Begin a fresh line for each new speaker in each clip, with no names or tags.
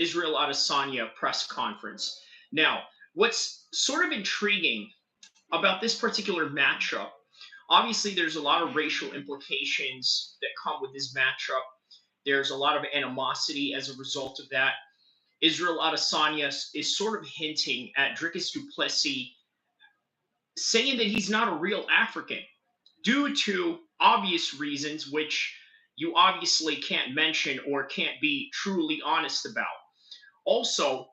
Israel Adesanya press conference. Now, what's sort of intriguing about this particular matchup, obviously, there's a lot of racial implications that come with this matchup. There's a lot of animosity as a result of that. Israel Adesanya is sort of hinting at Dricus du Plessis, saying that he's not a real African due to obvious reasons, which you obviously can't mention or can't be truly honest about. Also,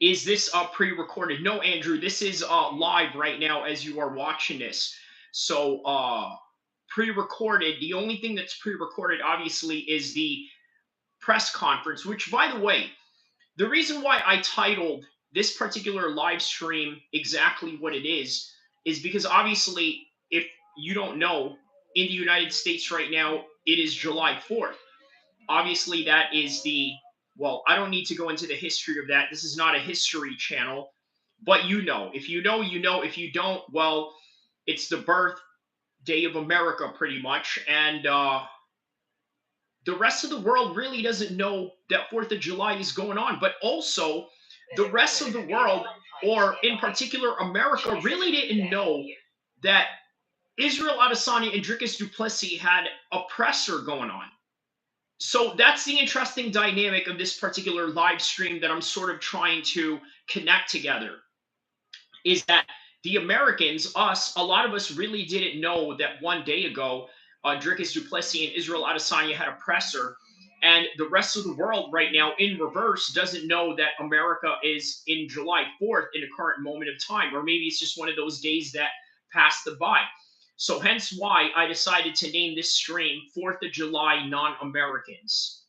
is this pre-recorded? No, Andrew, this is live right now as you are watching this. So pre-recorded. The only thing that's pre-recorded, obviously, is the press conference. Which, by the way, the reason why I titled this particular live stream exactly what it is because obviously, if you don't know, in the United States right now, it is July 4th. Obviously, that is the, well, I don't need to go into the history of that. This is not a history channel, but you know. If you know, you know. If you don't, well, it's the birth day of America, pretty much. And the rest of the world really doesn't know that 4th of July is going on. But also, the rest of the world, or in particular America, really didn't know that Israel Adesanya and Dricus du Plessis had a presser going on. So that's the interesting dynamic of this particular live stream that I'm sort of trying to connect together, is that the Americans, us, a lot of us really didn't know that one day ago, Dricus du Plessis and Israel Adesanya had a presser, and the rest of the world right now, in reverse, doesn't know that America is in July 4th in a current moment of time, or maybe it's just one of those days that passed the by. So hence why I decided to name this stream 4th of July Non-Americans.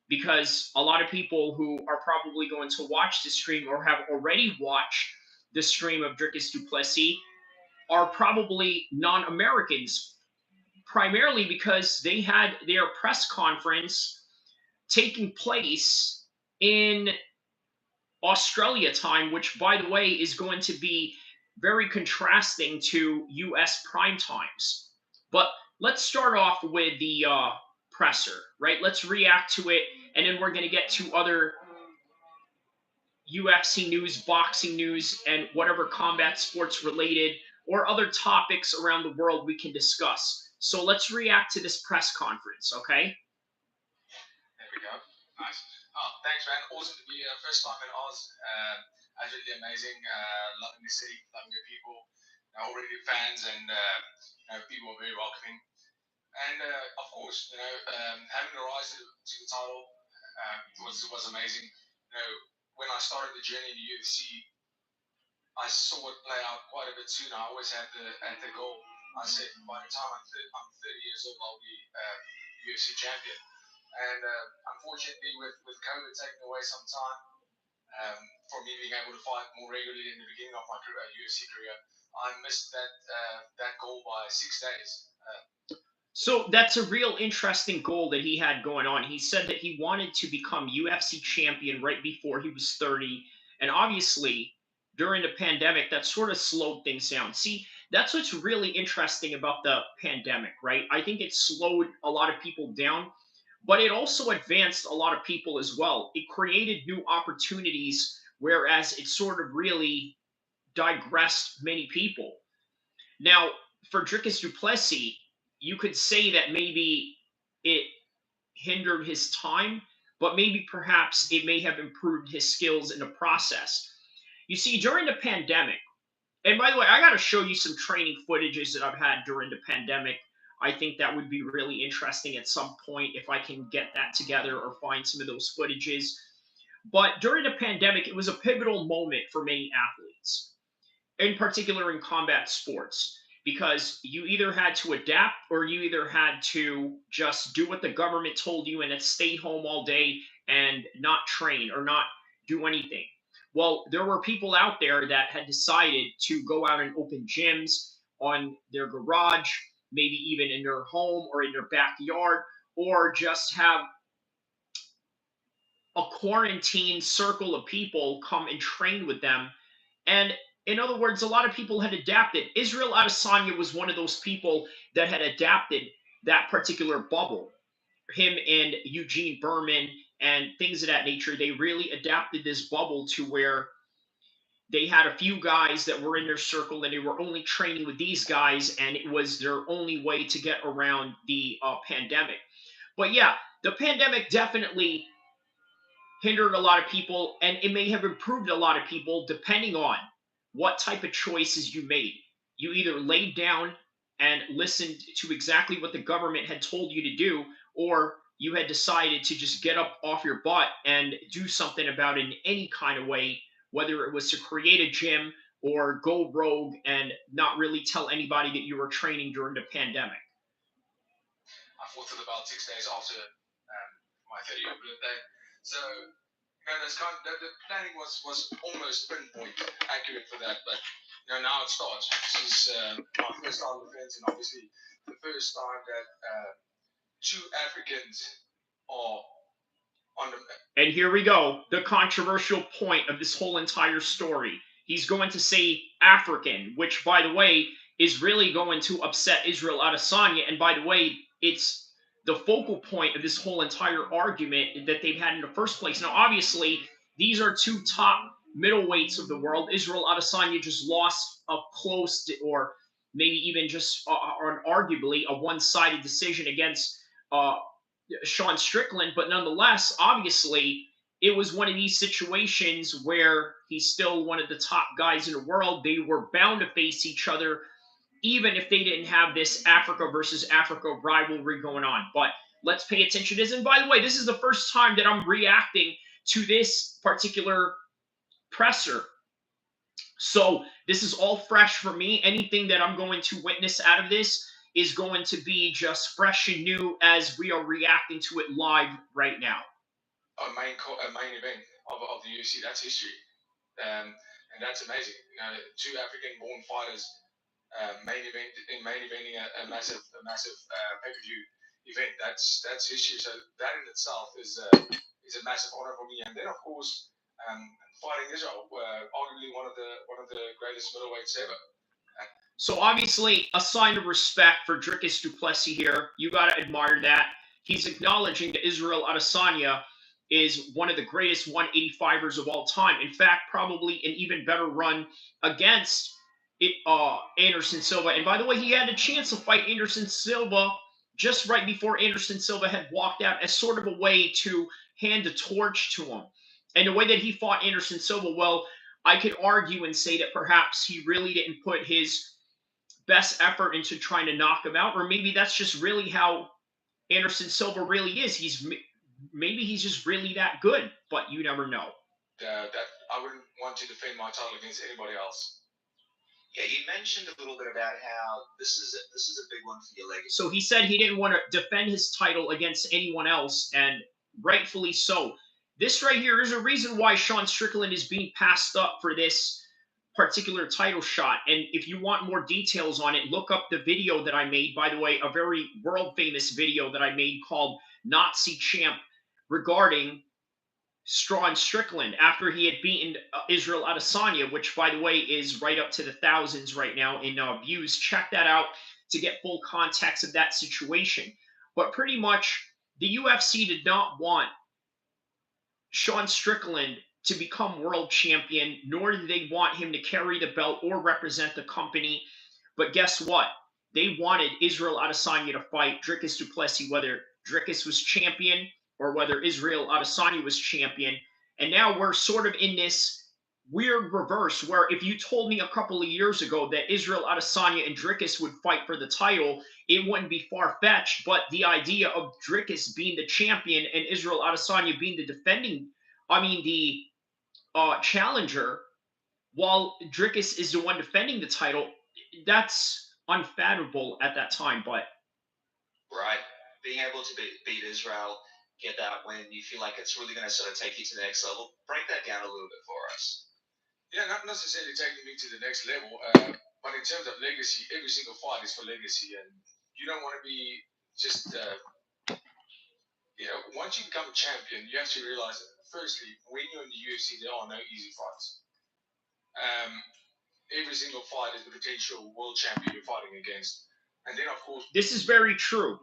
Because a lot of people who are probably going to watch the stream or have already watched the stream of Dricus du Plessis are probably non-Americans, primarily because they had their press conference taking place in Australia time, which, by the way, is going to be very contrasting to US prime times. But let's start off with the presser, right? Let's react to it, and then we're going to get to other UFC news, boxing news, and whatever combat sports related or other topics around the world we can discuss. So let's react to this press conference, okay?
There we go. Nice. Oh, thanks, man. Awesome to be here. First time in Oz. Absolutely amazing. Loving the city, loving the people. Already fans and people are very welcoming. And of course, having the rise to the title was amazing. When I started the journey in the UFC, I saw it play out quite a bit sooner. I always had the goal. I said by the time I'm 30 years old, I'll be UFC champion. And unfortunately, with COVID taking away some time from me being able to fight more regularly in the beginning of my UFC career, I missed that goal by 6 days.
So that's a real interesting goal that he had going on. He said that he wanted to become UFC champion right before he was 30. And obviously, during the pandemic, that sort of slowed things down. See, that's what's really interesting about the pandemic, right? I think it slowed a lot of people down, but it also advanced a lot of people as well. It created new opportunities, whereas it sort of really digressed many people. Now, for Dricus du Plessis, you could say that maybe it hindered his time, but maybe perhaps it may have improved his skills in the process. You see, during the pandemic, and by the way, I got to show you some training footages that I've had during the pandemic. I think that would be really interesting at some point if I can get that together or find some of those footages. But during the pandemic, it was a pivotal moment for many athletes, in particular in combat sports, because you either had to adapt or you either had to just do what the government told you and then stay home all day and not train or not do anything. Well, there were people out there that had decided to go out and open gyms on their garage, maybe even in their home or in their backyard, or just have a quarantine circle of people come and train with them. And in other words, a lot of people had adapted. Israel Adesanya was one of those people that had adapted that particular bubble. Him and Eugene Berman and things of that nature. They really adapted this bubble to where they had a few guys that were in their circle and they were only training with these guys, and it was their only way to get around the pandemic. But yeah, the pandemic definitely hindered a lot of people, and it may have improved a lot of people depending on what type of choices you made. You either laid down and listened to exactly what the government had told you to do, or you had decided to just get up off your butt and do something about it in any kind of way, whether it was to create a gym or go rogue and not really tell anybody that you were training during the pandemic.
I fought it about 6 days after my 30th birthday. So, the planning was almost pinpoint accurate for that. But now it starts. This is my first time defense, and obviously the first time that two Africans are on the.
And here we go, the controversial point of this whole entire story. He's going to say African, which, by the way, is really going to upset Israel Adesanya. And by the way, it's the focal point of this whole entire argument that they've had in the first place. Now, obviously, these are two top middleweights of the world. Israel Adesanya just lost a close, or maybe even just or arguably a one-sided decision against Sean Strickland, but nonetheless, obviously, it was one of these situations where he's still one of the top guys in the world. They were bound to face each other, even if they didn't have this Africa versus Africa rivalry going on. But let's pay attention to this. And by the way, this is the first time that I'm reacting to this particular presser. So this is all fresh for me. Anything that I'm going to witness out of this is going to be just fresh and new as we are reacting to it live right now.
A main event of the UFC. That's history, and that's amazing. Two African-born fighters main eventing a massive pay-per-view event. That's history. So that in itself is a massive honor for me. And then of course, fighting Israel, arguably one of the greatest middleweights ever.
So obviously, a sign of respect for Dricus du Plessis here. You got to admire that. He's acknowledging that Israel Adesanya is one of the greatest 185ers of all time. In fact, probably an even better run against Anderson Silva. And by the way, he had a chance to fight Anderson Silva just right before Anderson Silva had walked out as sort of a way to hand the torch to him. And the way that he fought Anderson Silva, well, I could argue and say that perhaps he really didn't put his best effort into trying to knock him out, or maybe that's just really how Anderson Silva really is. Maybe he's just really that good, but you never know.
That I wouldn't want to defend my title against anybody else.
Yeah, you mentioned a little bit about how this is a big one for your legacy.
So he said he didn't want to defend his title against anyone else, and rightfully so. This right here is a reason why Sean Strickland is being passed up for this particular title shot. And if you want more details on it, look up the video that I made. By the way, a very world famous video that I made called Nazi Champ regarding Strawn Strickland after he had beaten Israel Adesanya, which, by the way, is right up to the thousands right now in views. Check that out to get full context of that situation. But pretty much, the UFC did not want Sean Strickland to become world champion, nor did they want him to carry the belt or represent the company. But guess what? They wanted Israel Adesanya to fight Dricus du Plessis, whether Dricus was champion or whether Israel Adesanya was champion. And now we're sort of in this weird reverse where if you told me a couple of years ago that Israel Adesanya and Dricus would fight for the title, it wouldn't be far-fetched. But the idea of Dricus being the champion and Israel Adesanya being the challenger, while Dricus is the one defending the title, that's unfathomable at that time. But
right, being able to beat Israel, get that win, you feel like it's really going to sort of take you to the next level. Break that down a little bit for us.
Yeah, not necessarily taking me to the next level, but in terms of legacy, every single fight is for legacy, and you don't want to be just, once you become a champion, you have to realize that, firstly, when you're in the UFC, there are no easy fights. Every single fight is the potential world champion you're fighting against. And then, of course,
this is very true.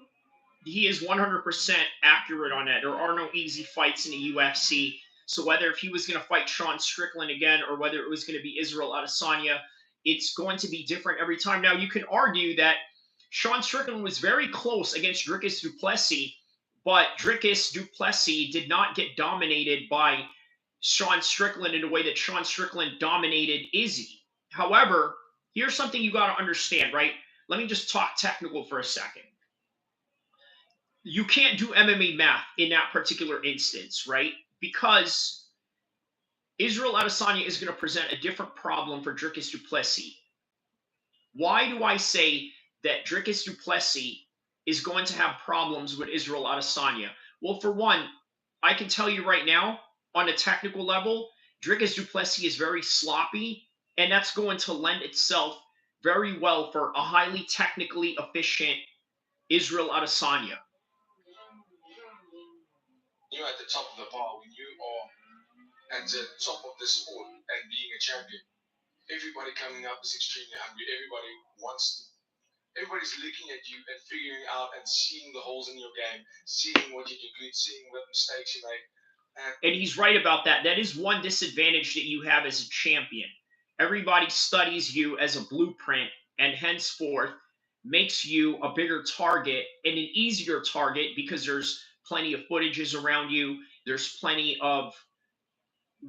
he is 100% accurate on that. There are no easy fights in the UFC. So whether if he was going to fight Sean Strickland again or whether it was going to be Israel Adesanya, it's going to be different every time. Now you can argue that Sean Strickland was very close against Dricus du Plessis, but Dricus du Plessis did not get dominated by Sean Strickland in the way that Sean Strickland dominated Izzy. However, here's something you got to understand, right? Let me just talk technical for a second. You can't do MMA math in that particular instance, right? Because Israel Adesanya is going to present a different problem for Dricus du Plessis. Why do I say that Dricus du Plessis is going to have problems with Israel Adesanya? Well, for one, I can tell you right now, on a technical level, Dricus du Plessis is very sloppy, and that's going to lend itself very well for a highly technically efficient Israel Adesanya.
You're at the top of the bar when you are at the top of the sport and being a champion. Everybody coming up is extremely hungry. Everybody's looking at you and figuring out and seeing the holes in your game, seeing what you do good, seeing what mistakes you make.
And he's right about that. That is one disadvantage that you have as a champion. Everybody studies you as a blueprint and henceforth makes you a bigger target and an easier target because there's plenty of footages around you. There's plenty of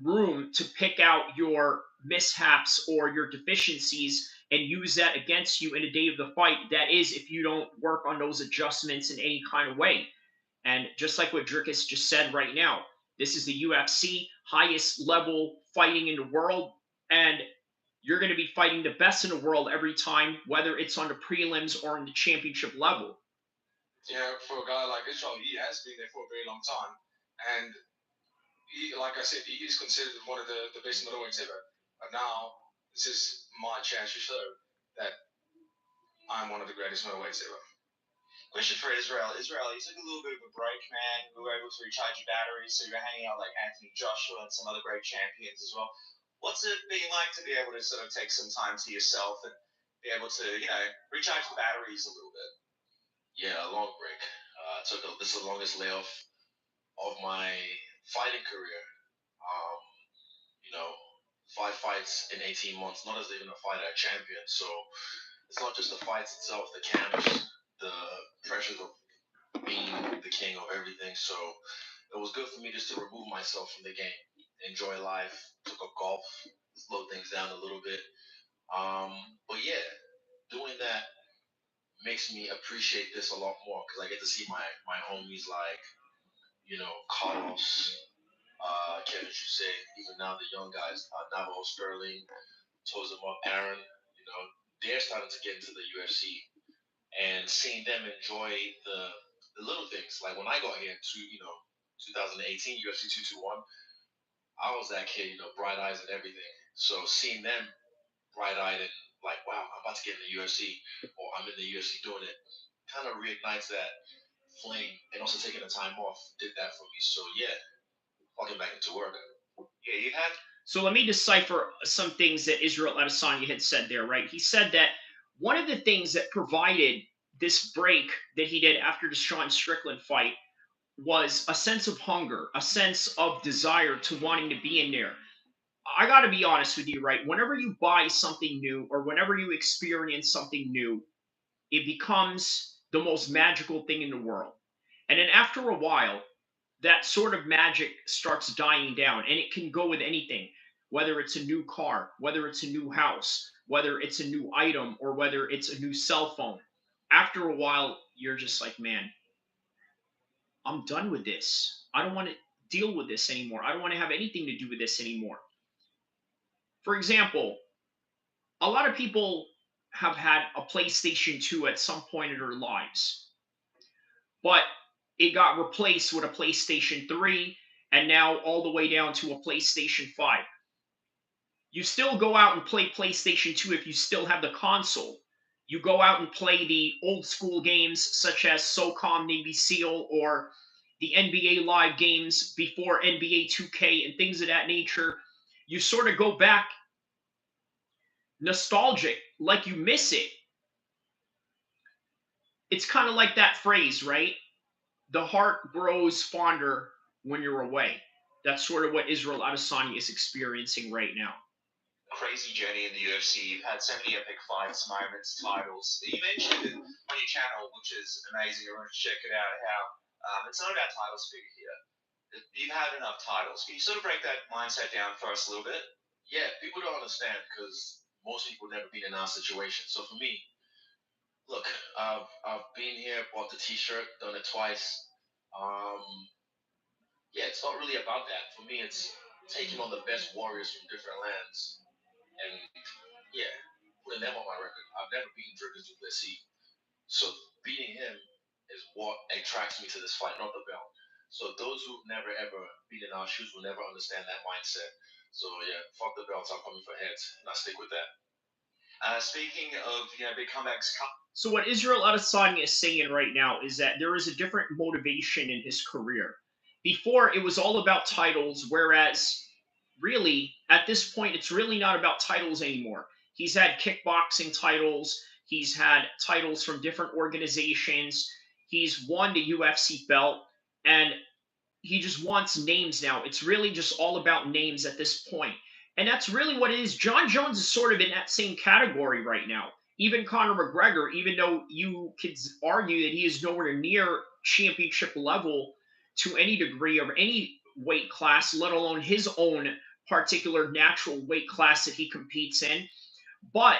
room to pick out your mishaps or your deficiencies and use that against you in the day of the fight. That is, if you don't work on those adjustments in any kind of way. And just like what Dricus just said right now, this is the UFC, highest level fighting in the world. And you're going to be fighting the best in the world every time, whether it's on the prelims or in the championship level.
Yeah, for a guy like Israel, he has been there for a very long time. And he, like I said, he is considered one of the best middleweights ever. But now, this is my chance to show that I'm one of the greatest middleweights ever.
Question for Israel. Israel, you took a little bit of a break, man. We were able to recharge your batteries, so you're hanging out like Anthony Joshua and some other great champions as well. What's it been like to be able to sort of take some time to yourself and be able to, recharge the batteries a little bit?
Yeah, a long break. This is the longest layoff of my fighting career. 5 fights in 18 months, not as even a fighter, a champion. So it's not just the fights itself, the camps, the pressures of being the king of everything. So it was good for me just to remove myself from the game, enjoy life, took up golf, slow things down a little bit. But yeah, doing that makes me appreciate this a lot more because I get to see my homies like, Carlos, Kevin Shusay, even now the young guys, Navajo Sterling, Tozuma, Aaron, they're starting to get into the UFC and seeing them enjoy the little things. Like when I got here to 2018 UFC 221, I was that kid, bright eyes and everything. So seeing them bright eyed and like, wow, I'm about to get in the UFC or I'm in the UFC doing it, kind of reignites that flame. And also taking the time off did that for me. So yeah, I'll get back into work.
Yeah, you had.
So let me decipher some things that Israel Adesanya had said there, right? He said that one of the things that provided this break that he did after the Sean Strickland fight was a sense of hunger, a sense of desire to wanting to be in there. I got to be honest with you, right? Whenever you buy something new or whenever you experience something new, it becomes the most magical thing in the world. And then after a while, that sort of magic starts dying down, and it can go with anything, whether it's a new car, whether it's a new house, whether it's a new item, or whether it's a new cell phone. After a while, you're just like, man, I'm done with this. I don't want to deal with this anymore. I don't want to have anything to do with this anymore. For example, a lot of people have had a PlayStation 2 at some point in their lives, but it got replaced with a PlayStation 3 and now all the way down to a PlayStation 5. You still go out and play PlayStation 2 if you still have the console. You go out and play the old school games such as SOCOM Navy SEAL or the NBA Live games before NBA 2K and things of that nature. You sort of go back nostalgic, like you miss it. it's kind of like that phrase, right? The heart grows fonder when you're away. That's sort of what Israel Adesanya is experiencing right now.
Crazy journey in the UFC. You've had so many epic fights, moments, titles. You mentioned it on your channel, which is amazing. Everyone should check it out. How it's not about titles for you here. You've had enough titles. Can you sort of break that mindset down for us a little bit?
Yeah, people don't understand because most people never been in our situation. So for me, look, I've been here, bought the T-shirt, done it twice. Um, yeah, it's not really about that. For me, it's taking on the best warriors from different lands, and yeah, putting them on my record. I've never beaten Dricus du Plessis, so beating him is what attracts me to this fight, not the belt. So those who've never ever been in our shoes will never understand that mindset. So yeah, fuck the belts. I'm coming for heads, and I stick with that.
Speaking of big comebacks,
So what Israel Adesanya is saying right now is that there is a different motivation in his career. Before it was all about titles, whereas really at this point it's really not about titles anymore. He's had kickboxing titles, he's had titles from different organizations, he's won the UFC belt, and he just wants names now. It's really just all about names at this point. And that's really what it is. John Jones is sort of in that same category right now. Even Conor McGregor, even though you could argue that he is nowhere near championship level to any degree of any weight class, let alone his own particular natural weight class that he competes in. But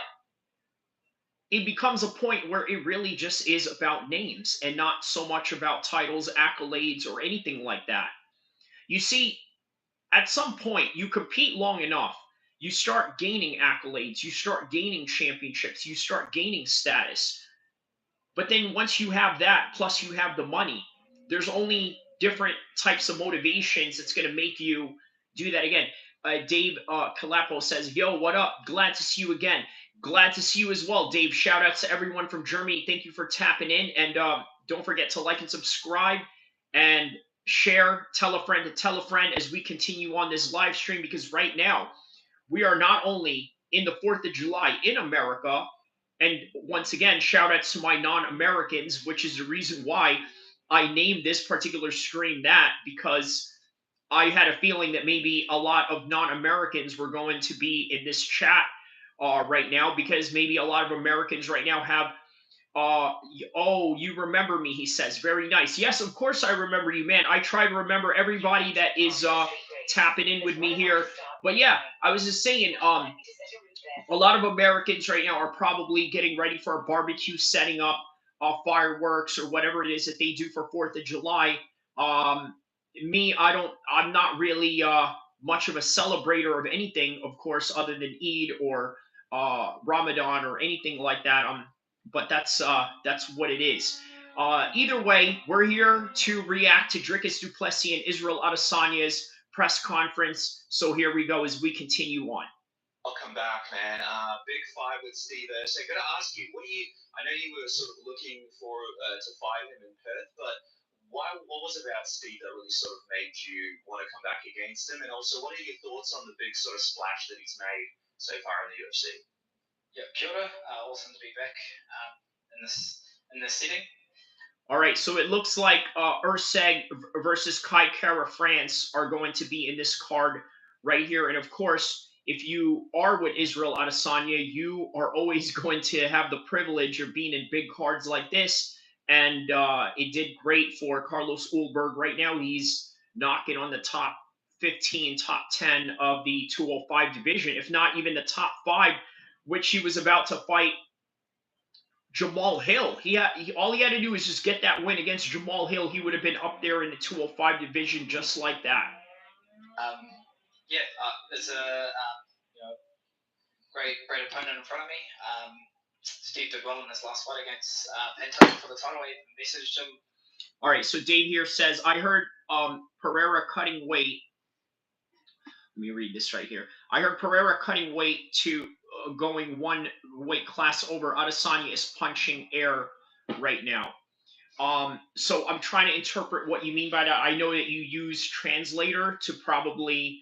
it becomes a point where it really just is about names and not so much about titles, accolades, or anything like that. You see, at some point, you compete long enough, you start gaining accolades, you start gaining championships, you start gaining status. But then once you have that, plus you have the money, there's only different types of motivations that's going to make you do that again. Dave Calapo says, "Yo, what up? Glad to see you again. Glad to see you as well, Dave. Shout outs to everyone from Germany. Thank you for tapping in. And don't forget to like and subscribe and share, tell a friend as we continue on this live stream because right now we are not only in the 4th of July in America, and once again, shout outs to my non Americans, which is the reason why I named this particular stream that, because I had a feeling that maybe a lot of non Americans were going to be in this chat right now, because maybe a lot of Americans right now have oh, you remember me, he says. Very nice. Yes, of course I remember you, man. I try to remember everybody that is tapping in with me here. But yeah, I was just saying, a lot of Americans right now are probably getting ready for a barbecue, setting up fireworks or whatever it is that they do for 4th of July. Um, me, I'm not really much of a celebrator of anything, of course, other than Eid or Ramadan or anything like that. But that's what it is. Either way, we're here to react to Dricus du Plessis and Israel Adesanya's press conference. So here we go as we continue on.
I'll come back, man. Big fight with Steve. So I got to ask you, what do you? I know you were sort of looking for to fight him in Perth, but why? What was it about Steve that really sort of made you want to come back against him? And also, what are your thoughts on the big sort of splash that he's made so far in the UFC?
Yeah, kia ora. Awesome to be back in this setting.
All right, so it looks like Urseg versus Kai Kara France are going to be in this card right here. And of course, if you are with Israel Adesanya, you are always going to have the privilege of being in big cards like this. And it did great for Carlos Ulberg. Right now, he's knocking on the top 15, top 10 of the 205 division, if not even the top 5, which he was about to fight Jamal Hill. All he had to do was just get that win against Jamal Hill. He would have been up there in the 205 division just like that.
There's a great opponent in front of me. Steve did well in his last fight against Pantoja for the title. I even messaged him.
All right, so Dave here says, I heard Pereira cutting weight. Let me read this right here. I heard Pereira cutting weight to going one weight class over. Adesanya is punching air right now. So I'm trying to interpret what you mean by that. I know that you use translator to probably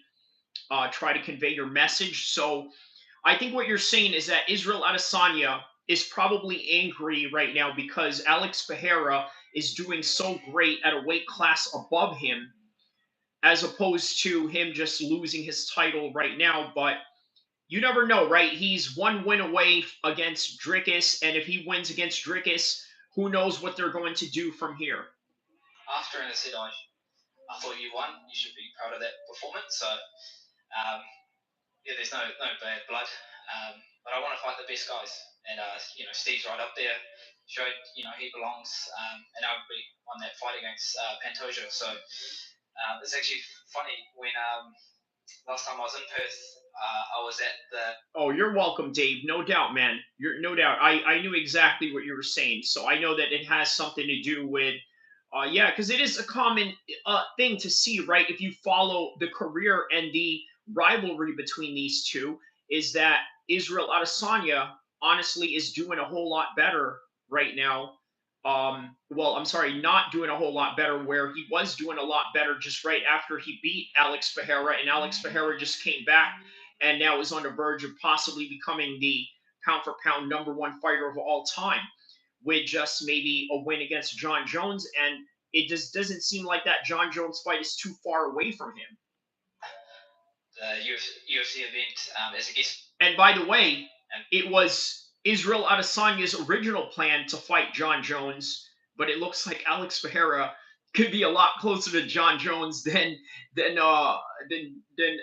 try to convey your message. So I think what you're saying is that Israel Adesanya is probably angry right now because Alex Pereira is doing so great at a weight class above him, as opposed to him just losing his title right now. But you never know, right? He's one win away against Dricus, and if he wins against Dricus, who knows what they're going to do from here.
After, and I said, I thought you won. You should be proud of that performance. So, yeah, there's no bad blood. But I want to fight the best guys. And, Steve's right up there. Showed, he belongs. And arguably won that fight against Pantoja. So, it's actually funny when last time I was in Perth, I was at the.
Oh, you're welcome, Dave. No doubt, man. You're no doubt. I knew exactly what you were saying, so I know that it has something to do with, yeah, because it is a common thing to see, right? If you follow the career and the rivalry between these two, is that Israel Adesanya honestly is doing a whole lot better right now. Well, I'm sorry, not doing a whole lot better. Where he was doing a lot better just right after he beat Alex Pereira, and Alex Pereira just came back and now is on the verge of possibly becoming the pound for pound number one fighter of all time with just maybe a win against John Jones. And it just doesn't seem like that John Jones fight is too far away from him.
The UFC event as a guest.
And by the way, it was Israel Adesanya's original plan to fight John Jones, but it looks like Alex Pereira could be a lot closer to John Jones than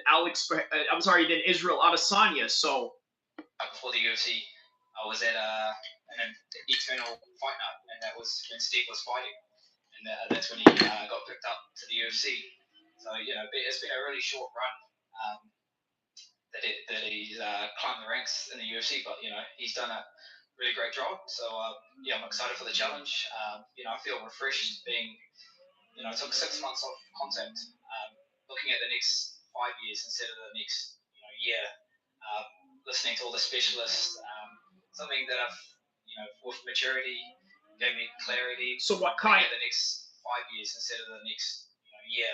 Alex. I'm sorry, than Israel Adesanya. So
before the UFC, I was at an Eternal Fight Night, and that was when Steve was fighting, and that's when he got picked up to the UFC. So it's been a really short run. That he's climbed the ranks in the UFC, but he's done a really great job. So I'm excited for the challenge. I feel refreshed being, it took 6 months off contact, looking at the next 5 years instead of the next year, listening to all the specialists, something that I've, with maturity, gave me clarity.
So what kind
of the next 5 years instead of the next year,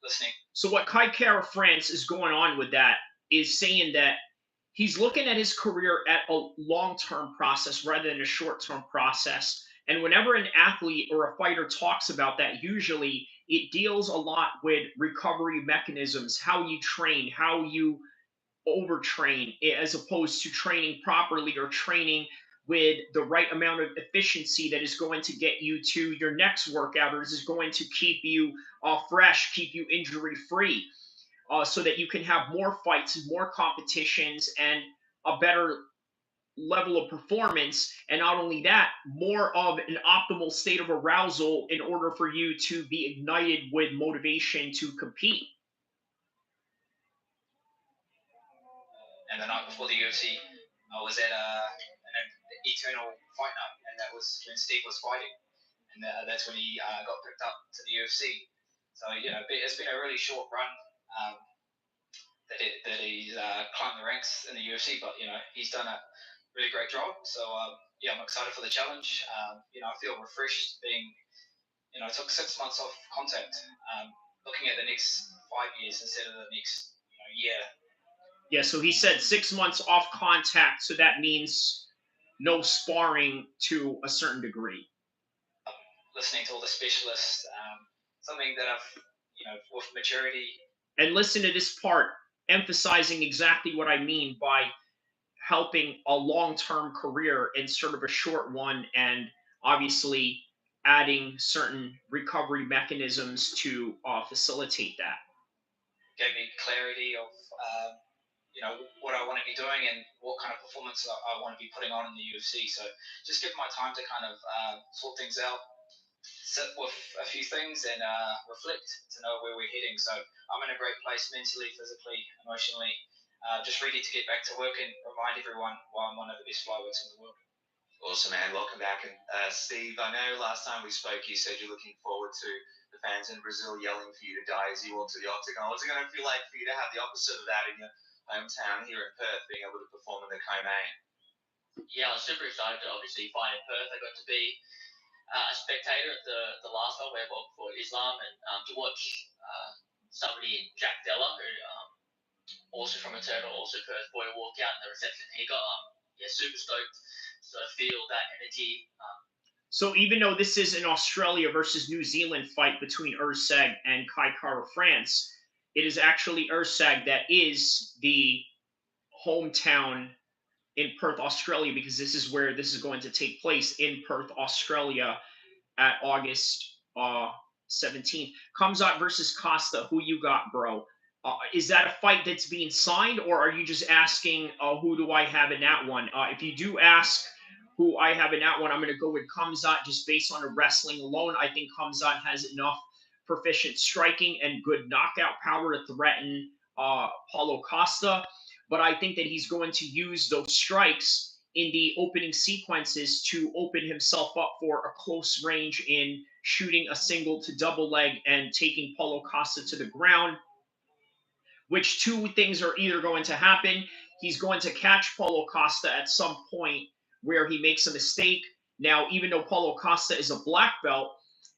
listening.
So what Kai Kara France is going on with that is saying that he's looking at his career at a long-term process rather than a short-term process. And whenever an athlete or a fighter talks about that, usually it deals a lot with recovery mechanisms, how you train, how you overtrain, as opposed to training properly or training with the right amount of efficiency that is going to get you to your next workout or is going to keep you fresh, keep you injury free, so that you can have more fights, more competitions, and a better level of performance. And not only that, more of an optimal state of arousal in order for you to be ignited with motivation to compete.
And the night before the UFC, I was at an Eternal Fight Night, and that was when Steve was fighting, and that's when he got picked up to the UFC. So it's been a really short run. That he's climbed the ranks in the UFC, but he's done a really great job. So I'm excited for the challenge. I feel refreshed being, it took 6 months off contact, looking at the next 5 years instead of the next year.
Yeah, so he said 6 months off contact, so that means no sparring to a certain degree.
Listening to all the specialists, something that I've, with maturity.
And listen to this part, emphasizing exactly what I mean by helping a long-term career instead of a short one, and obviously adding certain recovery mechanisms to facilitate that.
Gave me clarity of what I want to be doing and what kind of performance I want to be putting on in the UFC. So just give my time to kind of sort things out, sit with a few things, and reflect to know where we're heading. So I'm in a great place mentally, physically, emotionally, just ready to get back to work and remind everyone why I'm one of the best flyweights in the world.
Awesome, man. Welcome back. And Steve, I know last time we spoke, you said you're looking forward to the fans in Brazil yelling for you to die as you walk to the octagon. What's it going to feel like for you to have the opposite of that in your hometown here in Perth, being able to perform in the co-main?
Yeah, I was super excited to obviously fight in Perth. I got to be a spectator at the last fight where I fought for Islam, and to watch somebody in Jack Della, who also from Eternal, also Perth boy, walk out and the reception he got. super stoked to feel that energy.
So even though this is an Australia versus New Zealand fight between Urseg and Kai Kara France, it is actually Urseg that is the hometown in Perth, Australia, because this is where this is going to take place in Perth, Australia, at August 17th. Kamzat versus Costa. Who you got, bro? Is that a fight that's being signed, or are you just asking who do I have in that one? If you do ask who I have in that one, I'm going to go with Kamzat just based on the wrestling alone. I think Kamzat has enough proficient striking and good knockout power to threaten Paulo Costa. But I think that he's going to use those strikes in the opening sequences to open himself up for a close range in shooting a single to double leg and taking Paulo Costa to the ground, which two things are either going to happen. He's going to catch Paulo Costa at some point where he makes a mistake. Now, even though Paulo Costa is a black belt,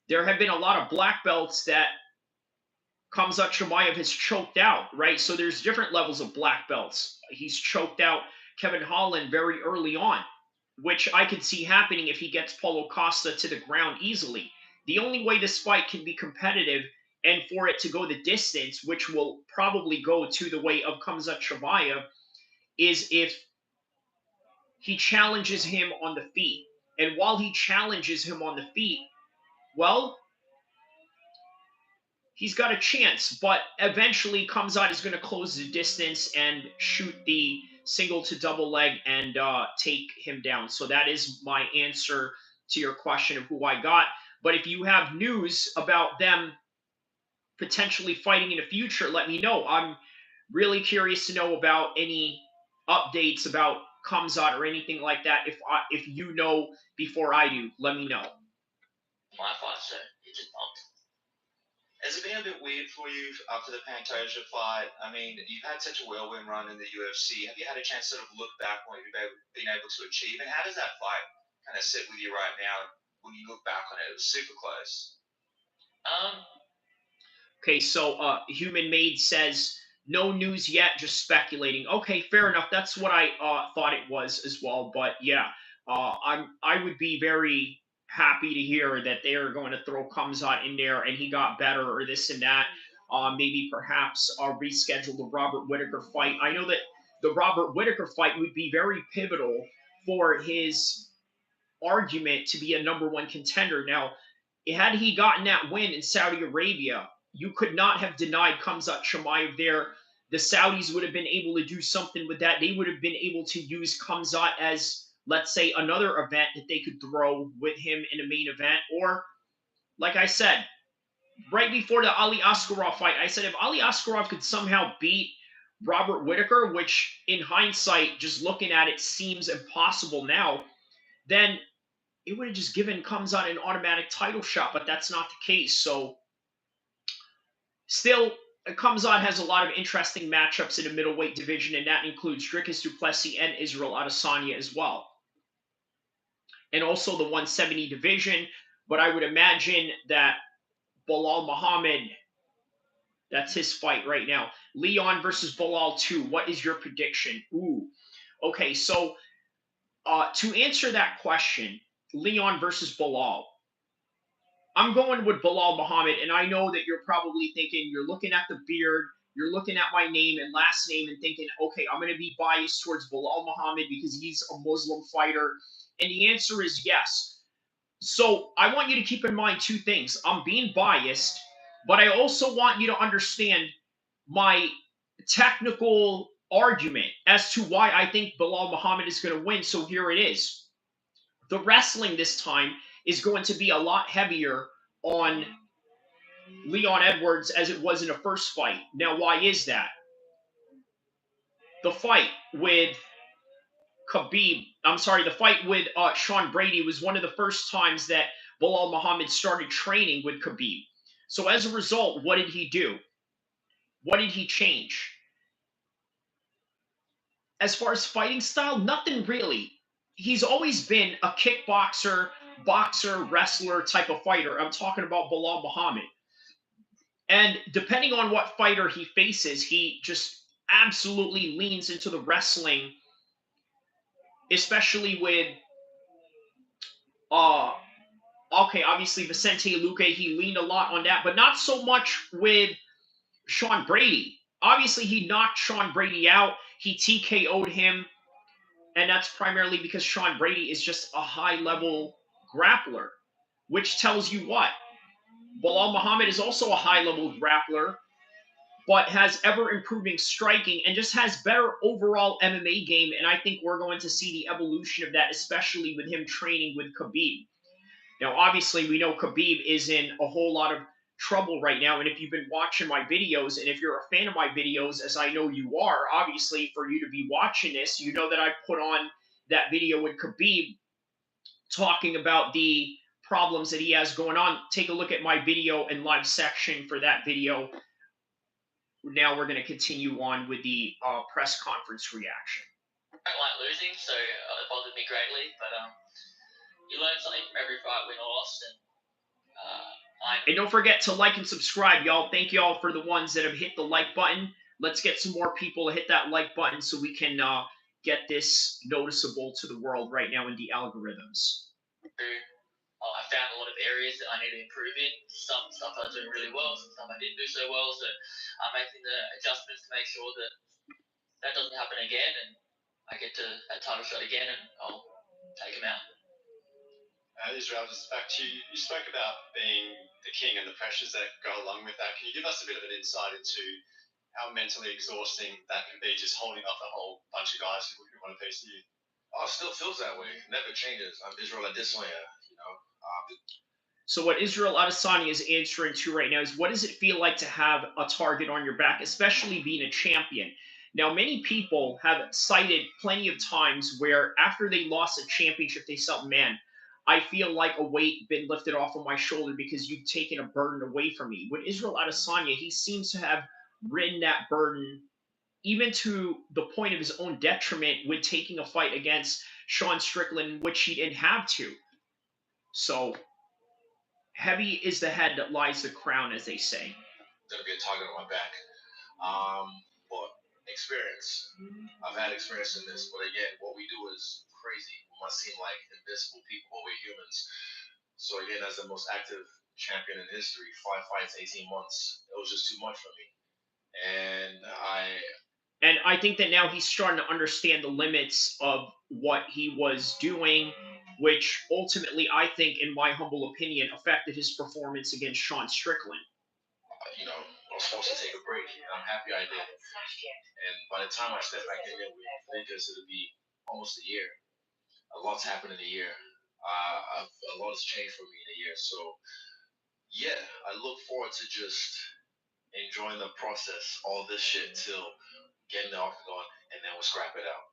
there have been a lot of black belts that Khamzat Chimaev has choked out, right? So there's different levels of black belts. He's choked out Kevin Holland very early on, which I could see happening if he gets Paulo Costa to the ground easily. The only way this fight can be competitive and for it to go the distance, which will probably go to the way of Khamzat Chimaev, is if he challenges him on the feet. And while he challenges him on the feet, well, he's got a chance, but eventually Kamzat is going to close the distance and shoot the single to double leg and take him down. So that is my answer to your question of who I got. But if you have news about them potentially fighting in the future, let me know. I'm really curious to know about any updates about Kamzat or anything like that. If you know before I do, let me know.
My fight, so it just pumped.
Has it been a bit weird for you after the Pantoja fight? I mean, you've had such a whirlwind run in the UFC. Have you had a chance to sort of look back on what you've been able to achieve? And how does that fight kind of sit with you right now when you look back on it? It was super close.
Okay, so Human Made says no news yet, just speculating. Okay, fair enough. That's what I thought it was as well. But yeah, I would be very happy to hear that they are going to throw Kamzat in there and he got better or this and that. Maybe perhaps reschedule the Robert Whitaker fight. I know that the Robert Whitaker fight would be very pivotal for his argument to be a number one contender. Now, had he gotten that win in Saudi Arabia, you could not have denied Khamzat Chimaev there. The Saudis would have been able to do something with that. They would have been able to use Khamzat as, let's say, another event that they could throw with him in a main event. Or, like I said, right before the Ali Askarov fight, I said if Ali Askarov could somehow beat Robert Whitaker, which in hindsight, just looking at it, seems impossible now, then it would have just given Kamzat an automatic title shot, but that's not the case. So still, Kamzat has a lot of interesting matchups in the middleweight division, and that includes Dricus du Plessis and Israel Adesanya as well. And also the 170 division, but I would imagine that Bilal Muhammad, that's his fight right now. Leon versus Bilal 2. What is your prediction? Ooh. Okay, so to answer that question, Leon versus Bilal, I'm going with Bilal Muhammad, and I know that you're probably thinking, you're looking at the beard, you're looking at my name and last name and thinking, okay, I'm going to be biased towards Bilal Muhammad because he's a Muslim fighter. And the answer is yes. So I want you to keep in mind two things. I'm being biased, but I also want you to understand my technical argument as to why I think Bilal Muhammad is going to win. So here it is. The wrestling this time is going to be a lot heavier on Leon Edwards as it was in the first fight. Now, why is that? The fight with the fight with Sean Brady was one of the first times that Bilal Muhammad started training with Khabib. So as a result, what did he do? What did he change? As far as fighting style, nothing really. He's always been a kickboxer, boxer, wrestler type of fighter. I'm talking about Bilal Muhammad. And depending on what fighter he faces, he just absolutely leans into the wrestling especially with uh okay, obviously Vicente Luque, he leaned a lot on that, but not so much with Sean Brady. Obviously, he knocked Sean Brady out. He TKO'd him, and that's primarily because Sean Brady is just a high level grappler, which tells you what? Bilal Muhammad is also a high level grappler, but has ever improving striking and just has better overall MMA game. And I think we're going to see the evolution of that, especially with him training with Khabib. Now, obviously, we know Khabib is in a whole lot of trouble right now. And if you've been watching my videos, and if you're a fan of my videos, as I know you are, obviously, for you to be watching this, you know that I put on that video with Khabib talking about the problems that he has going on. Take a look at my video and live section for that video. Now we're going to continue on with the press conference reaction.
I don't like losing, so it bothered me greatly. But you learn something from every fight, win or loss, and
and don't forget to like and subscribe, y'all. Thank y'all for the ones that have hit the like button. Let's get some more people to hit that like button so we can get this noticeable to the world right now in the algorithms.
I found a lot of areas that I need to improve in. Some stuff I was doing really well, some stuff I didn't do so well. So I'm making the adjustments to make sure that that doesn't happen again, and I get to a title shot again, and I'll take him out.
Israel, just back to you. You spoke about being the king and the pressures that go along with that. Can you give us a bit of an insight into how mentally exhausting that can be, just holding up a whole bunch of guys who want a piece of you?
Oh, it still feels that way. Never changes. I'm Israel Adesanya, you know.
So what Israel Adesanya is answering to right now is, what does it feel like to have a target on your back, especially being a champion? Now, many people have cited plenty of times where after they lost a championship, they felt, man, I feel like a weight been lifted off of my shoulder because you've taken a burden away from me. With Israel Adesanya, he seems to have ridden that burden even to the point of his own detriment with taking a fight against Sean Strickland, which he didn't have to. So heavy is the head that lies the crown, as they say.
Gonna be a target on my back. But experience. I've had experience in this, but again, what we do is crazy. We must seem like invincible people, but we're humans. So again, as the most active champion in history, 5 fights, 18 months, it was just too much for me.
And I think that now he's starting to understand the limits of what he was doing, which ultimately, I think, in my humble opinion, affected his performance against Sean Strickland.
You know, I was supposed to take a break, and I'm happy I did. And by the time I stepped back in there with Lakers, it'll be almost a year. A lot's happened in a year. A lot has changed for me in a year. So, yeah, I look forward to just enjoying the process, all this shit, till getting the octagon, and then we'll scrap it out.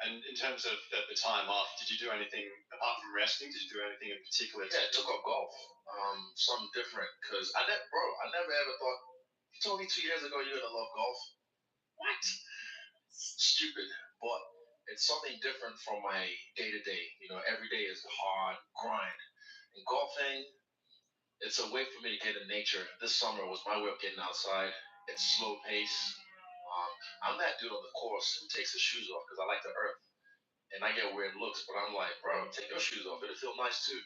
And in terms of the time off, did you do anything apart from resting? Did you do anything in particular?
Yeah, I took up golf. Something different, because I never ever thought. You told me 2 years ago you're gonna love golf. What? Stupid, but it's something different from my day to day. You know, every day is hard grind. And golfing, it's a way for me to get in nature. This summer was my way of getting outside. It's slow pace. I'm that dude on the course who takes his shoes off because I like the earth. And I get weird looks, but I'm like, bro, take your shoes off. It'll feel nice too.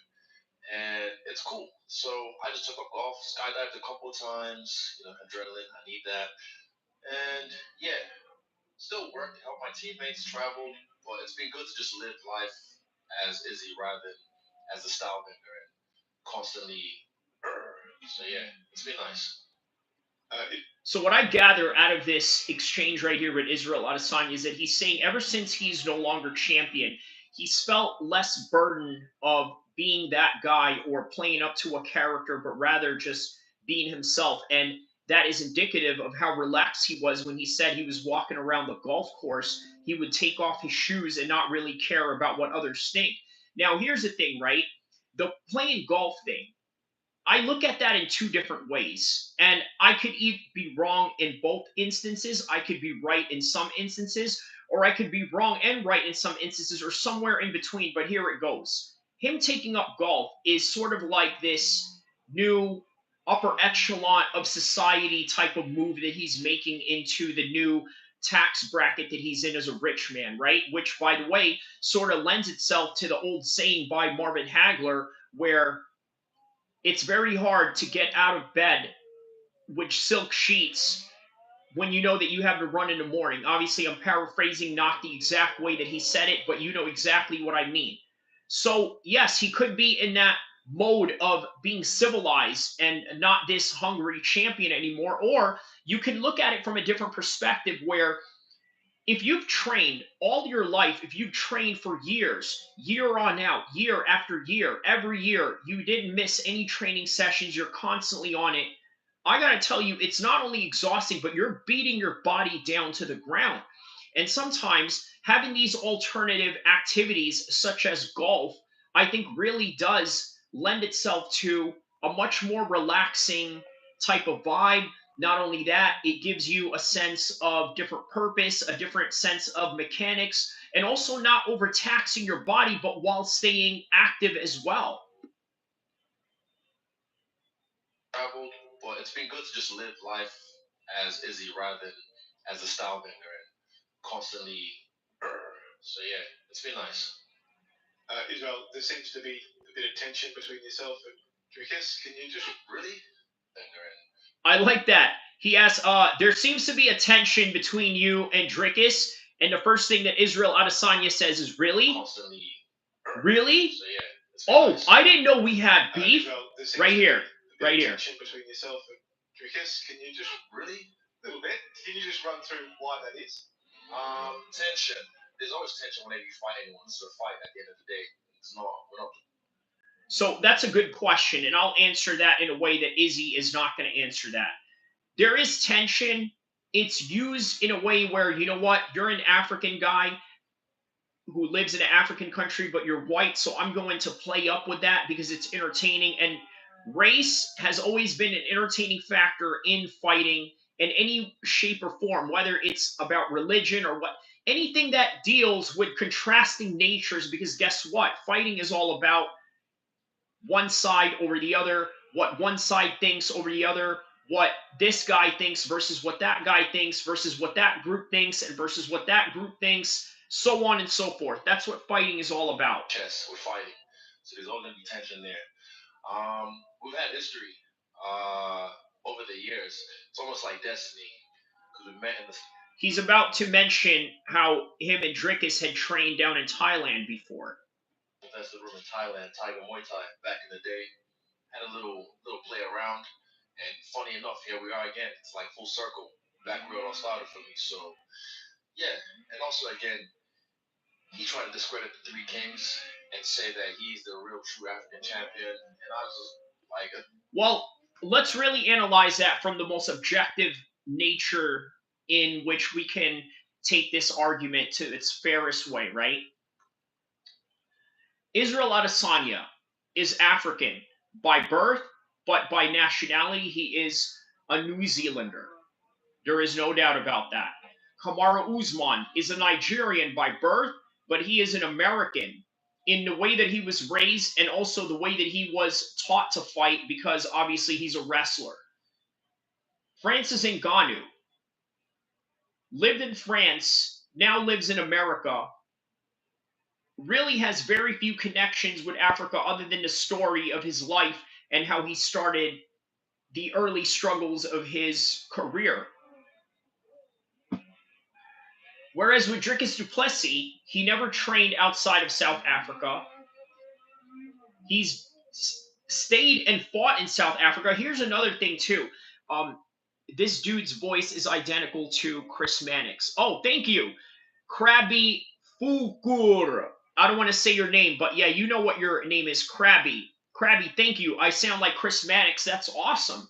And it's cool. So I just took up golf, skydived a couple of times, you know, adrenaline, I need that. And yeah, still worked, helped my teammates, traveled, but it's been good to just live life as Izzy rather than as a style bender and constantly. So yeah, it's been nice.
So what I gather out of this exchange right here with Israel Adesanya is that he's saying ever since he's no longer champion, he's felt less burden of being that guy or playing up to a character, but rather just being himself. And that is indicative of how relaxed he was when he said he was walking around the golf course. He would take off his shoes and not really care about what others think. Now, here's the thing, right? The playing golf thing, I look at that in two different ways. And I could be wrong in both instances. I could be right in some instances, or I could be wrong and right in some instances, or somewhere in between. But here it goes. Him taking up golf is sort of like this new upper echelon of society type of move that he's making into the new tax bracket that he's in as a rich man, right? Which, by the way, sort of lends itself to the old saying by Marvin Hagler, where it's very hard to get out of bed with silk sheets when you know that you have to run in the morning. Obviously, I'm paraphrasing, not the exact way that he said it, but you know exactly what I mean. So, yes, he could be in that mode of being civilized and not this hungry champion anymore. Or you can look at it from a different perspective where if you've trained all your life, if you've trained for years, year on out, year after year, every year, you didn't miss any training sessions, you're constantly on it. I got to tell you, it's not only exhausting, but you're beating your body down to the ground. And sometimes having these alternative activities, such as golf, I think really does lend itself to a much more relaxing type of vibe. Not only that, it gives you a sense of different purpose, a different sense of mechanics, and also not overtaxing your body, but while staying active as well.
Traveled, but it's been good to just live life as Izzy rather than as a style bender and constantly. So yeah, it's been nice.
Israel, there seems to be a bit of tension between yourself and Dricus. Can you just
Really?
I like that. He asks, there seems to be a tension between you and Dricus, and the first thing that Israel Adesanya says is, really?
Constantly.
Really?
So yeah.
Oh,
nice.
I didn't know we had beef.
Israel, there seems
Right
to be
here.
a bit
Right
of
here.
tension between yourself and Dricus. Can you just
Really?
a little bit? Can you just run through why that is?
Tension. There's always tension whenever you fight anyone. This is a fight at the end of the day. It's not. We're not.
So that's a good question, and I'll answer that in a way that Izzy is not going to answer that. There is tension. It's used in a way where, you know what, you're an African guy who lives in an African country, but you're white, so I'm going to play up with that because it's entertaining. And race has always been an entertaining factor in fighting in any shape or form, whether it's about religion or what, anything that deals with contrasting natures, because guess what? Fighting is all about one side over the other, what one side thinks over the other, what this guy thinks versus what that guy thinks versus what that group thinks and versus what that group thinks, so on and so forth. That's what fighting is all about.
Chess. We're fighting. So there's always gonna be tension there. We've had history over the years. It's almost like destiny because we met in the.
He's about to mention how him and Dricus had trained down in Thailand before.
That's the room in Thailand, Tiger Muay Thai, back in the day. Had a little play around, and funny enough, here we are again. It's like full circle, back where it all started for me. So, yeah, and also again, he tried to discredit the Three Kings and say that he's the real true African champion, and I was just like,
well, let's really analyze that from the most objective nature in which we can take this argument to its fairest way, right? Israel Adesanya is African by birth, but by nationality, he is a New Zealander. There is no doubt about that. Kamaru Usman is a Nigerian by birth, but he is an American in the way that he was raised and also the way that he was taught to fight because obviously he's a wrestler. Francis Ngannou lived in France, now lives in America, really has very few connections with Africa other than the story of his life and how he started the early struggles of his career. Whereas with Dricus du Plessis, he never trained outside of South Africa. He's stayed and fought in South Africa. Here's another thing, too. This dude's voice is identical to Chris Mannix. Oh, thank you. Krabby Fukur. I don't want to say your name, but yeah, you know what your name is, Krabby. Krabby, thank you. I sound like Chris Mannix. That's awesome.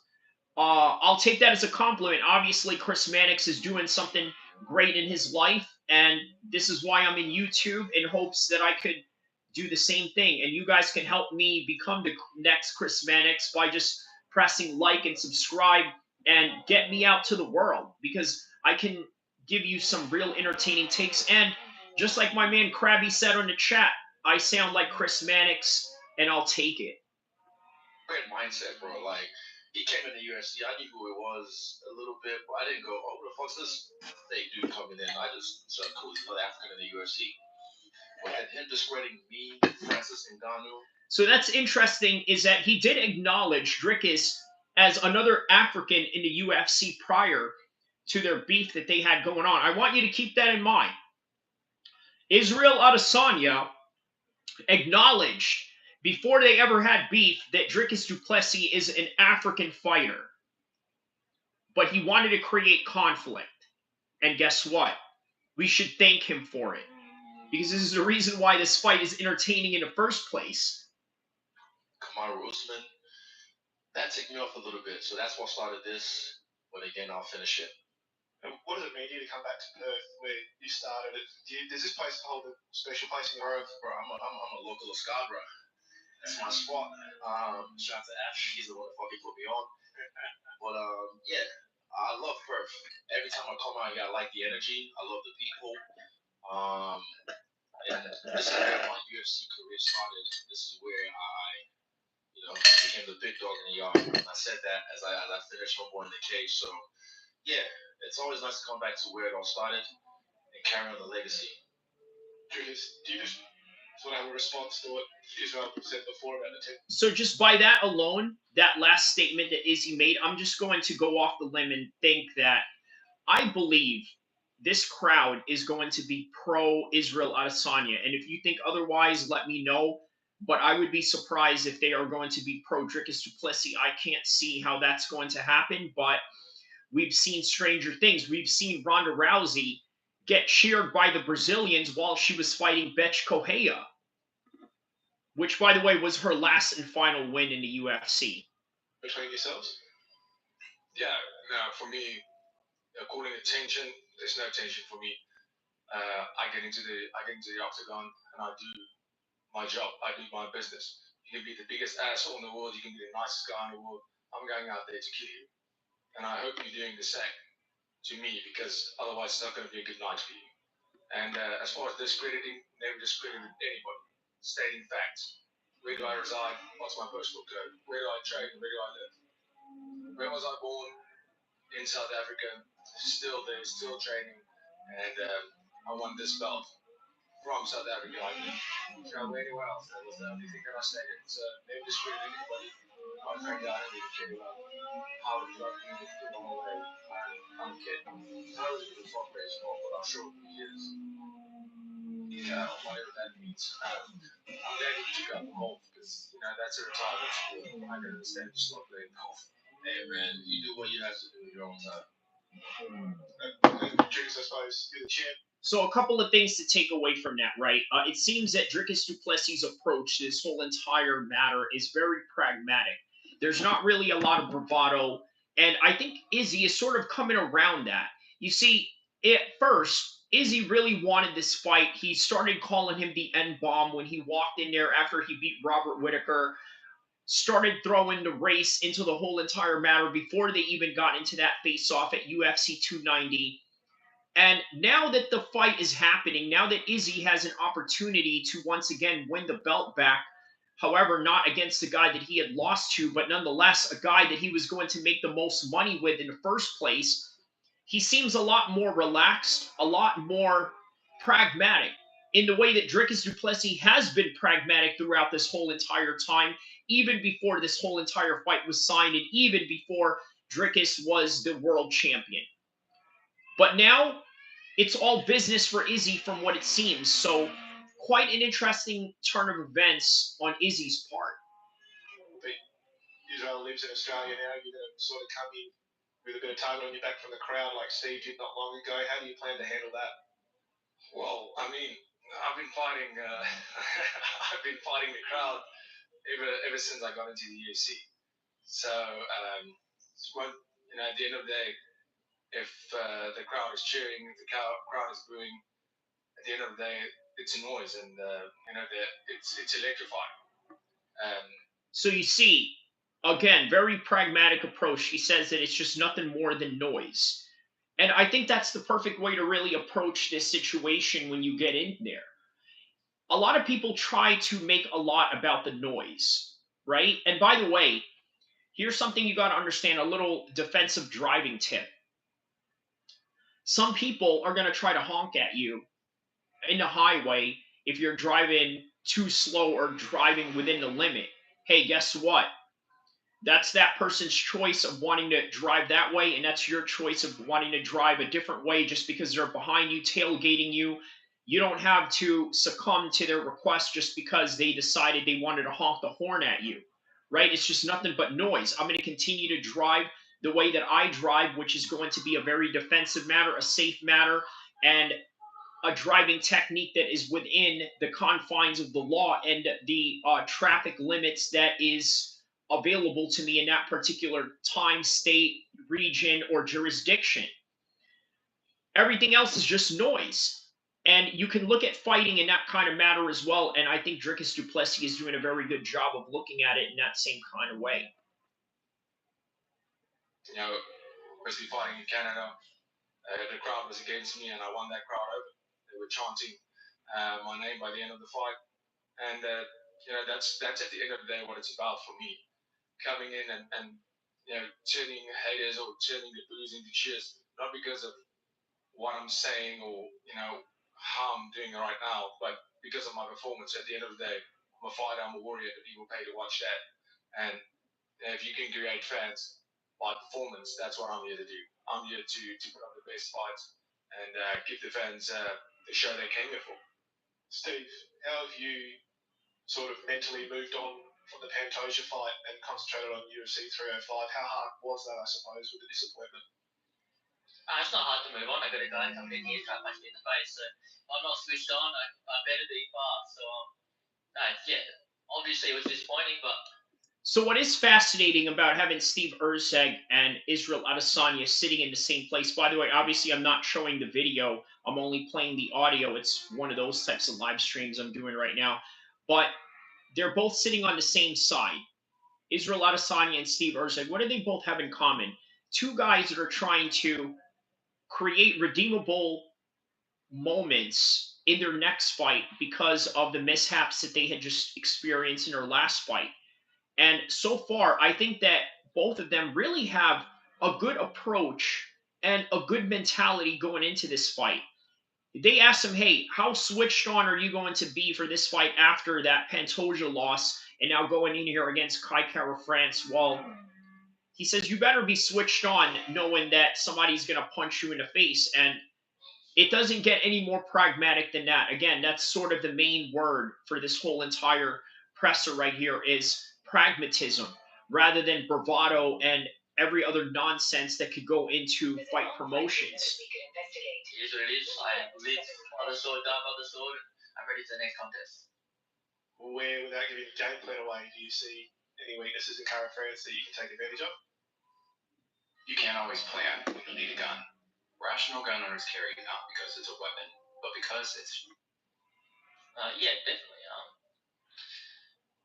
I'll take that as a compliment. Obviously, Chris Mannix is doing something great in his life, and this is why I'm in YouTube in hopes that I could do the same thing. And you guys can help me become the next Chris Mannix by just pressing like and subscribe and get me out to the world because I can give you some real entertaining takes. And just like my man Krabby said on the chat, I sound like Chris Mannix, and I'll take it.
great mindset, bro. Like, he came in the UFC. I knew who he was a little bit, but I didn't go, oh, the fuck's this big dude coming in? I just said, cool, he's another African in the UFC. But him discrediting me, Francis Ngannou.
So that's interesting, is that he did acknowledge Dricus as another African in the UFC prior to their beef that they had going on. I want you to keep that in mind. Israel Adesanya acknowledged before they ever had beef that Dricus du Plessis is an African fighter. But he wanted to create conflict. And guess what? We should thank him for it. Because this is the reason why this fight is entertaining in the first place.
Kamaru Usman, that ticked me off a little bit. So that's what started this. But again, I'll finish it.
And what does it mean to you to come back to Perth where you started it? Does this place hold a special place in your heart?
Bro, I'm a local of Scarborough. That's my spot. Shout out to Ash. He's the one that fucking put me on. But yeah, I love Perth. Every time I come out, I like the energy. I love the people. And this is where my UFC career started. This is where I, became the big dog in the yard. And I said that as I finished my boy in the cage. So yeah, it's always nice to come back to where it all started and carry on the legacy.
Do you just sort of have a response to what Israel said before about the team?
So just by that alone, that last statement that Izzy made, I'm just going to go off the limb and think that I believe this crowd is going to be pro-Israel Adesanya. And if you think otherwise, let me know. But I would be surprised if they are going to be pro-Dricus du Plessis. I can't see how that's going to happen, but we've seen stranger things. We've seen Ronda Rousey get cheered by the Brazilians while she was fighting Betch Correia, which, by the way, was her last and final win in the UFC.
Between yourselves?
Yeah, no, for me, according to tension, there's no tension for me. I get into the octagon and I do my job. I do my business. You can be the biggest asshole in the world. You can be the nicest guy in the world. I'm going out there to kill you, and I hope you're doing the same to me, because otherwise it's not going to be a good night for you. And as far as discrediting, never discredited anybody. Stating facts. Where do I reside? What's my postal code? Where do I trade? Where do I live? Where was I born? In South Africa. Still there, still training. And I won this belt from South Africa. I didn't travel anywhere else. That was the only thing that I stated. So never discredit anybody. My friend got it. Care about how to love you the wrong way. I'm kidding. I was a good fuck baseball, but I'm sure he is. Yeah, whatever that means. I'm glad you took out the golf, because that's a retirement sport. I can understand you stop playing golf. Hey man, you do what you have to do in your own time.
Dricus, I suppose, you're the champ.
So a couple of things to take away from that, right? It seems that Dricus du Plessis' approach to this whole entire matter is very pragmatic. There's not really a lot of bravado, and I think Izzy is sort of coming around that. You see, at first, Izzy really wanted this fight. He started calling him the N-bomb when he walked in there after he beat Robert Whitaker, started throwing the race into the whole entire matter before they even got into that face-off at UFC 290. And now that the fight is happening, now that Izzy has an opportunity to once again win the belt back, however, not against the guy that he had lost to, but nonetheless, a guy that he was going to make the most money with in the first place, he seems a lot more relaxed, a lot more pragmatic in the way that Dricus du Plessis has been pragmatic throughout this whole entire time, even before this whole entire fight was signed and even before Dricus was the world champion. But now it's all business for Izzy from what it seems. So quite an interesting turn of events on Izzy's part.
But Israel lives in Australia now. You're going to sort of come in with a bit of target on your back from the crowd like Steve did not long ago. How do you plan to handle that?
Well, I mean, I've been fighting. I've been fighting the crowd ever since I got into the UFC. So, at the end of the day, if the crowd is cheering, if the crowd is booing, at the end of the day, it's a noise, and it's electrifying.
So you see, again, very pragmatic approach. He says that it's just nothing more than noise. And I think that's the perfect way to really approach this situation when you get in there. A lot of people try to make a lot about the noise, right? And by the way, Here's something you got to understand, a little defensive driving tip. Some people are going to try to honk at you in the highway if you're driving too slow or driving within the limit. Hey, guess what? That's that person's choice of wanting to drive that way, and that's your choice of wanting to drive a different way just because they're behind you, tailgating you. You don't have to succumb to their request just because they decided they wanted to honk the horn at you, right? It's just nothing but noise. I'm going to continue to drive the way that I drive, which is going to be a very defensive matter, a safe matter, and a driving technique that is within the confines of the law and the traffic limits that is available to me in that particular time, state, region, or jurisdiction. Everything else is just noise. And you can look at fighting in that kind of matter as well. And I think Dricus du Plessis is doing a very good job of looking at it in that same kind of way.
You know, especially fighting in Canada, the crowd was against me, and I won that crowd over. They were chanting my name by the end of the fight, and you know that's at the end of the day what it's about for me. Coming in and you know turning haters or turning the boos into cheers, not because of what I'm saying or you know how I'm doing right now, but because of my performance. At the end of the day, I'm a fighter, I'm a warrior. The people pay to watch that, and if you can create fans by performance, that's what I'm here to do. I'm here to put on the best fights and give the fans the show they came here for.
Steve, how have you sort of mentally moved on from the Pantoja fight and concentrated on UFC 305? How hard was that, I suppose, with the disappointment?
It's not hard to move on. I got a guy coming in here trying to punch me in the face, so I'm not switched on. I better be fast. So yeah, obviously it was disappointing, but
so what is fascinating about having Steve Erceg and Israel Adesanya sitting in the same place, by the way, obviously I'm not showing the video, I'm only playing the audio. It's one of those types of live streams I'm doing right now. But they're both sitting on the same side. Israel Adesanya and Steve Erceg, what do they both have in common? Two guys that are trying to create redeemable moments in their next fight because of the mishaps that they had just experienced in their last fight. And so far, I think that both of them really have a good approach and a good mentality going into this fight. They asked him, hey, how switched on are you going to be for this fight after that Pantoja loss and now going in here against Kai Kara France? Well, he says, you better be switched on knowing that somebody's going to punch you in the face. And it doesn't get any more pragmatic than that. Again, that's sort of the main word for this whole entire presser right here is pragmatism rather than bravado and every other nonsense that could go into fight promotions.
It is what it is. I live on the sword, die by the sword, and I'm ready for the next contest.
Where, without giving the game plan away, do you see any weaknesses in Kara France that you can take advantage of?
You can't always plan when you need a gun. Rational gun owners carry it not because it's a weapon, but because it's.
Yeah, definitely.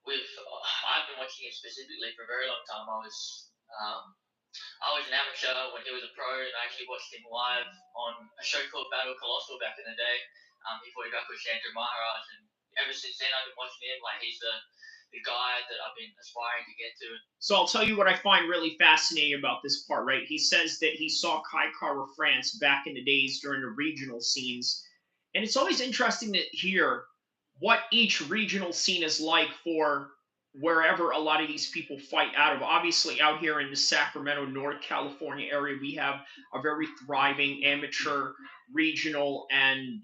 I've been watching him specifically for a very long time. I was an amateur when he was a pro, and I actually watched him live on a show called Battle Colossal back in the day. Before he got with Chandra Maharaj, and ever since then I've been watching him. Like he's the guy that I've been aspiring to get to.
So I'll tell you what I find really fascinating about this part, right? He says that he saw Kai Kara France back in the days during the regional scenes. And it's always interesting to hear what each regional scene is like for wherever a lot of these people fight out of. Obviously, out here in the Sacramento, North California area, we have a very thriving amateur, regional, and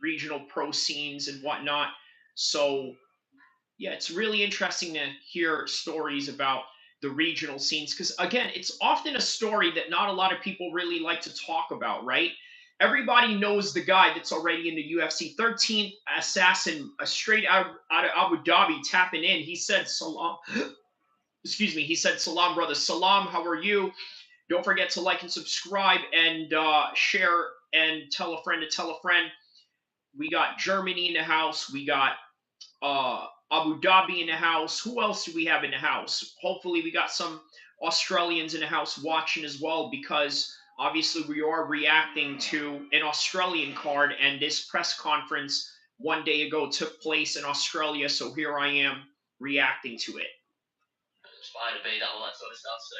regional pro scenes and whatnot. So yeah, it's really interesting to hear stories about the regional scenes because again, it's often a story that not a lot of people really like to talk about, right? Everybody knows the guy that's already in the UFC. 13th assassin, straight out of Abu Dhabi, tapping in. He said, "Salam." Excuse me. He said, "Salam, brother. Salam. How are you? Don't forget to like and subscribe and share and tell a friend to tell a friend." We got Germany in the house. We got Abu Dhabi in the house. Who else do we have in the house? Hopefully, we got some Australians in the house watching as well because obviously we are reacting to an Australian card, and this press conference one day ago took place in Australia. So here I am reacting to it.
aspire to be, all that sort of stuff. So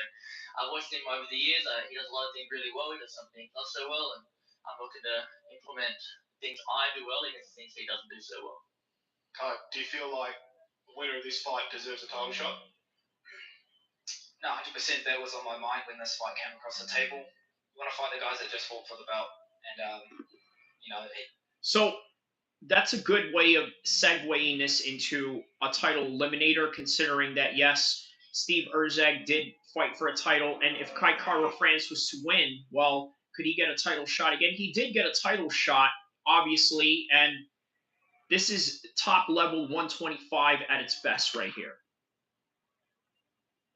I've watched him over the years. He does a lot of things really well. He does some things not so well, and I'm looking to implement things I do well against things he doesn't do so well.
Do you feel like the winner of this fight deserves a title shot?
No, 100%. That was on my mind when this fight came across the table. You want to fight the guys that just fought for the belt, and
So that's a good way of segueing this into a title eliminator, considering that, yes, Steve Erzeg did fight for a title, and if Kai Kara France was to win, well, could he get a title shot again? He did get a title shot, obviously, and this is top level 125 at its best right here.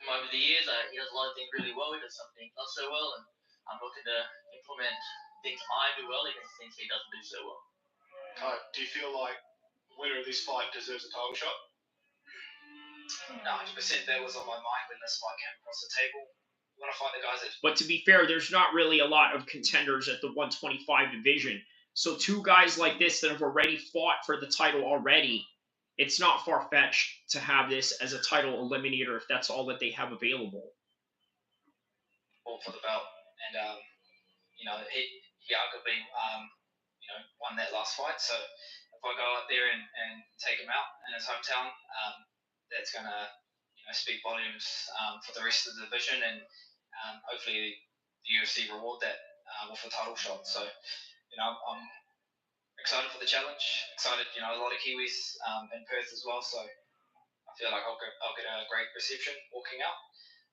Over the years, he does a lot of things really well. He does some things not so well, and I'm looking to implement things I do well against things he doesn't do so well.
Do you feel like the winner of this fight deserves a title shot?
No, 100%. That was on my mind when this fight came across the table. You want to fight the guys that.
But to be fair, there's not really a lot of contenders at the 125 division. So two guys like this that have already fought for the title already, it's not far-fetched to have this as a title eliminator if that's all that they have available.
For the belt, and he arguably won that last fight. So if I go out there and take him out in his hometown, that's gonna speak volumes for the rest of the division, and hopefully the UFC reward that with a title shot. So I'm excited for the challenge. Excited, a lot of Kiwis in Perth as well. So I feel like I'll get a great reception walking out.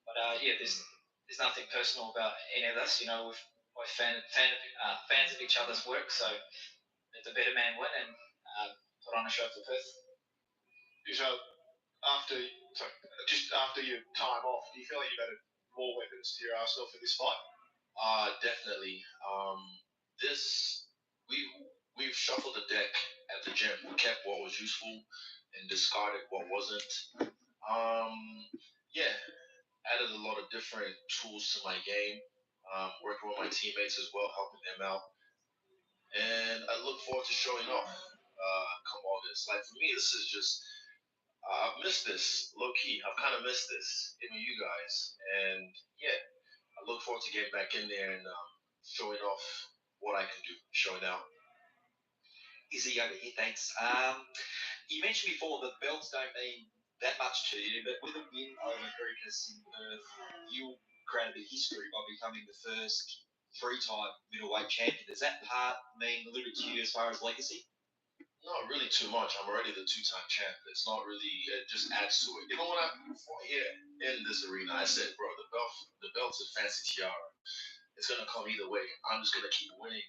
But there's nothing personal about any of this. We're fans of each other's work. So let the better man win and put on a show for Perth.
So just after your time off, do you feel like you've added more weapons to your arsenal for this fight?
Definitely. We've shuffled the deck at the gym. We kept what was useful and discarded what wasn't. Yeah, added a lot of different tools to my game. Working with my teammates as well, helping them out, and I look forward to showing off. Come August, like for me, this is just I've missed this low key. I've kind of missed this with you guys, and yeah, I look forward to getting back in there and showing off what I can do, showing out.
Izzy over here, thanks. You mentioned before that belts don't mean that much to you, but with a win over Grigas in Perth, you created a history by becoming the first three-time middleweight champion. Does that part mean a little bit to you as far as legacy?
Not really too much. I'm already the two-time champ. It's not really. It just adds to it. You know when I fought here in this arena, I said, bro, the belt's a fancy tiara. It's gonna come either way. I'm just gonna keep winning,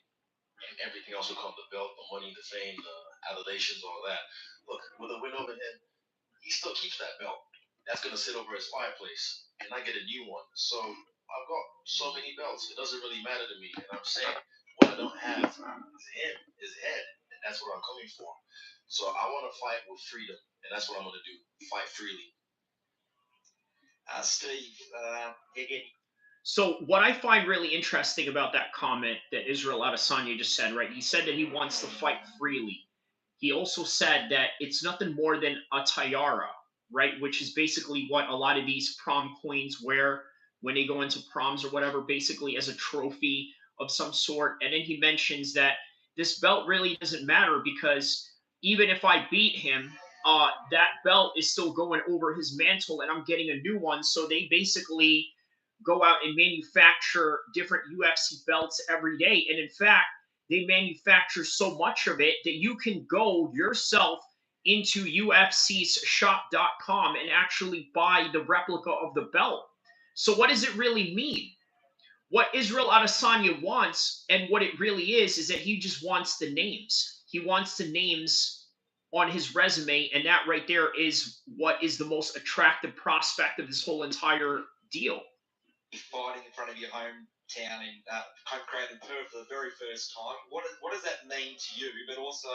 and everything else will come. The belt, the money, the fame, the adulations, all that. Look, with a win over him, he still keeps that belt. That's gonna sit over his fireplace, and I get a new one. So I've got so many belts. It doesn't really matter to me. And I'm saying what I don't have is him, his head, and that's what I'm coming for. So I want to fight with freedom, and that's what I'm gonna do. Fight freely.
Steve, again.
So what I find really interesting about that comment that Israel Adesanya just said, right? He said that he wants to fight freely. He also said that it's nothing more than a tiara, right? Which is basically what a lot of these prom queens wear when they go into proms or whatever, basically as a trophy of some sort. And then he mentions that this belt really doesn't matter because even if I beat him, that belt is still going over his mantle and I'm getting a new one. So they basically go out and manufacture different UFC belts every day. And in fact, they manufacture so much of it that you can go yourself into UFC's shop.com and actually buy the replica of the belt. So what does it really mean? What Israel Adesanya wants and what it really is that he just wants the names. He wants the names on his resume, and that right there is what is the most attractive prospect of this whole entire deal.
Fighting in front of your hometown in home crowd in Perth for the very first time. What does that mean to you? But also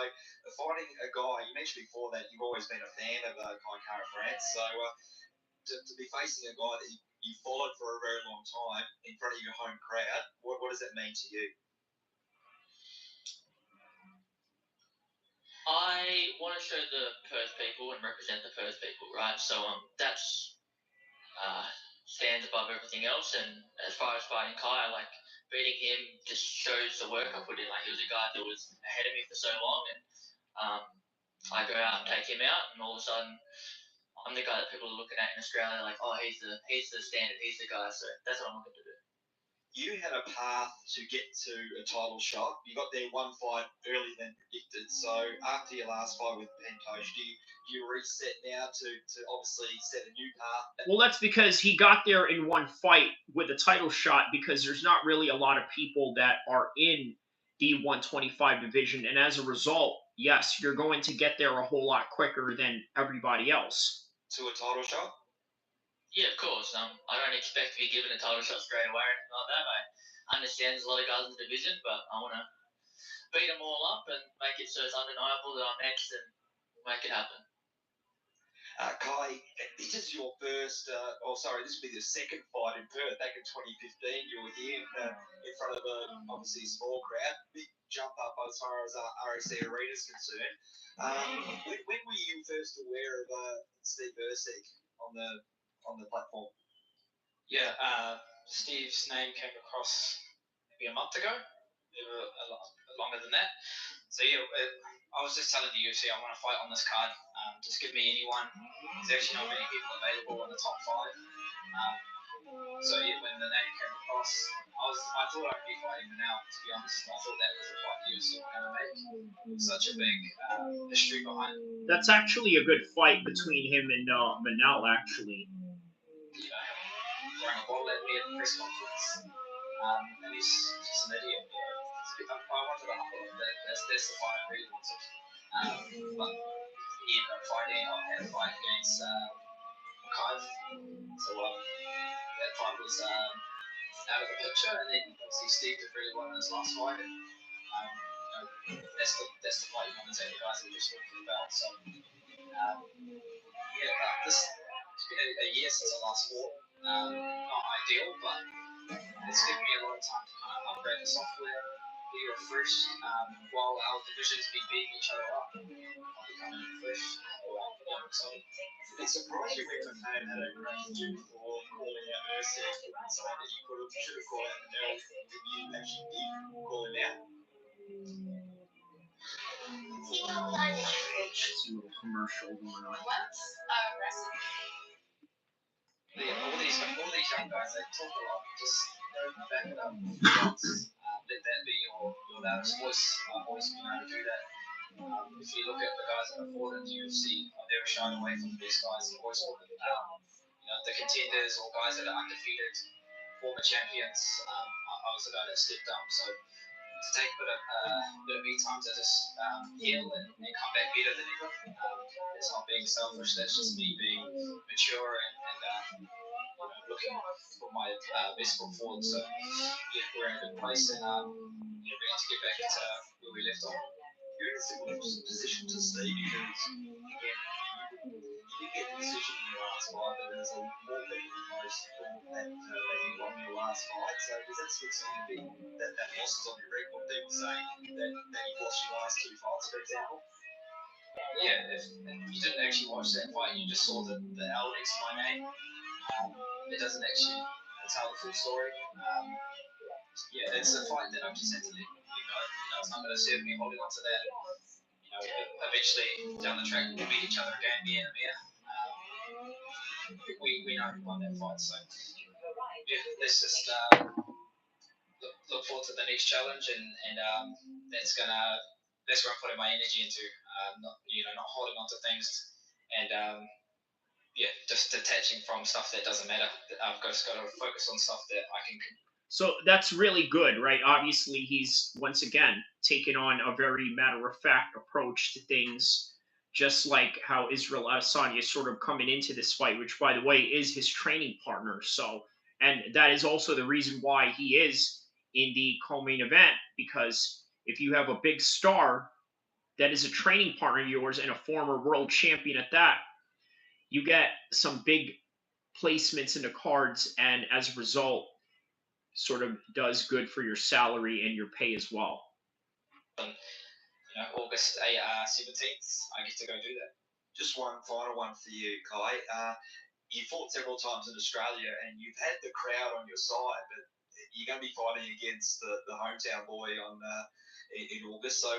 fighting a guy, you mentioned before that you've always been a fan of Kai Kara France. So to be facing a guy that you followed for a very long time in front of your home crowd, what does that mean to you?
I want to show the Perth people and represent the Perth people, right? So that's stands above everything else. And as far as fighting Kai, like beating him just shows the work I put in. Like he was a guy that was ahead of me for so long, and I go out and take him out, and all of a sudden I'm the guy that people are looking at in Australia, like, oh, he's the standard, he's the guy. So that's what I'm looking to do.
You had a path to get to a title shot. You got there one fight earlier than predicted. So after your last fight with Pantosh, do you reset now to obviously set a new path?
Well, that's because he got there in one fight with a title shot because there's not really a lot of people that are in the 125 division. And as a result, yes, you're going to get there a whole lot quicker than everybody else.
To a title shot?
Yeah, of course. I don't expect to be given a title shot straight away or anything like that. I understand there's a lot of guys in the division, but I want to beat them all up and make it so it's undeniable that I'm next, and we'll make it happen.
Kai, this is your first, this will be the second fight in Perth. Back in 2015, you were here in front of obviously a small crowd. Big jump up as far as RAC Arena is concerned. When were you first aware of Steve Erceg on the platform?
Yeah, Steve's name came across maybe a month ago, maybe a lot longer than that. So yeah, I was just telling the UFC I want to fight on this card. Just give me anyone. There's actually not many people available in the top 5. So yeah, when the name came across, I thought I'd be fighting Manel. To be honest, I thought that was a fight the UFC were going to make. Such a big history behind it.
That's actually a good fight between him and Manel, actually.
You know, throwing a bottle at me at the press conference. And he's just an idiot. I wanted to humble him. That's the fight I really wanted. But he ended up fighting. I had a fight against Kaiv. So that fight was out of the picture. And then obviously Steve did really well in his last fight. And, that's the fight you want to take the guys that just look for the belt. So it's been a year since I last fought. Not ideal, but it's given me a lot of time to kind of upgrade the software, be refreshed, while our divisions be beating each other up. I'll be coming in fresh. I'm excited.
It surprised you when McCain had a crash with you before calling out Erceg and saying that you should have called out Manel when you actually did call him out?
It's a little commercial going on.
Yeah, all these young guys, they talk a lot. Just don't back it up. Let that be your loudest voice. I've always been able to do that. If you look at the guys that have fought in the UFC, they were shied away from the best guys. They've always fought the contenders or guys that are undefeated, former champions. I was the guy that stepped up. So to take a bit of me time to just heal and come back better than ever. It's not being selfish. That's just me being mature and looking for my best foot forward. So yeah, we're in a good place, and we need to get back to where we left off.
You're in a similar position to Steve because, again, you get the decision in your last fight, but there's more people than most that you won your last fight. So does that still seem to be that loss is on your record? People saying that you lost your last 2 fights, for example?
Yeah, if you didn't actually watch that fight, you just saw the L next to my name. It doesn't actually tell the full story. Yeah, it's a fight that I'm just had to let it's not going to serve me holding on to that. Eventually down the track we'll beat each other again, me and Amir. We know who won that fight, so yeah, let's just look forward to the next challenge, and that's where I'm putting my energy into. Not holding on to things, and just detaching from stuff that doesn't matter. I've just got to focus on stuff that I can.
So that's really good, right? Obviously, he's once again taken on a very matter-of-fact approach to things, just like how Israel Adesanya is sort of coming into this fight, which, by the way, is his training partner. So, and that is also the reason why he is in the co-main event, because if you have a big star that is a training partner of yours and a former world champion at that, you get some big placements in the cards, and as a result, sort of does good for your salary and your pay as well.
August 17th, I get to go do that.
Just one final one for you, Kai. you fought several times in Australia and you've had the crowd on your side, but you're going to be fighting against the hometown boy in August. So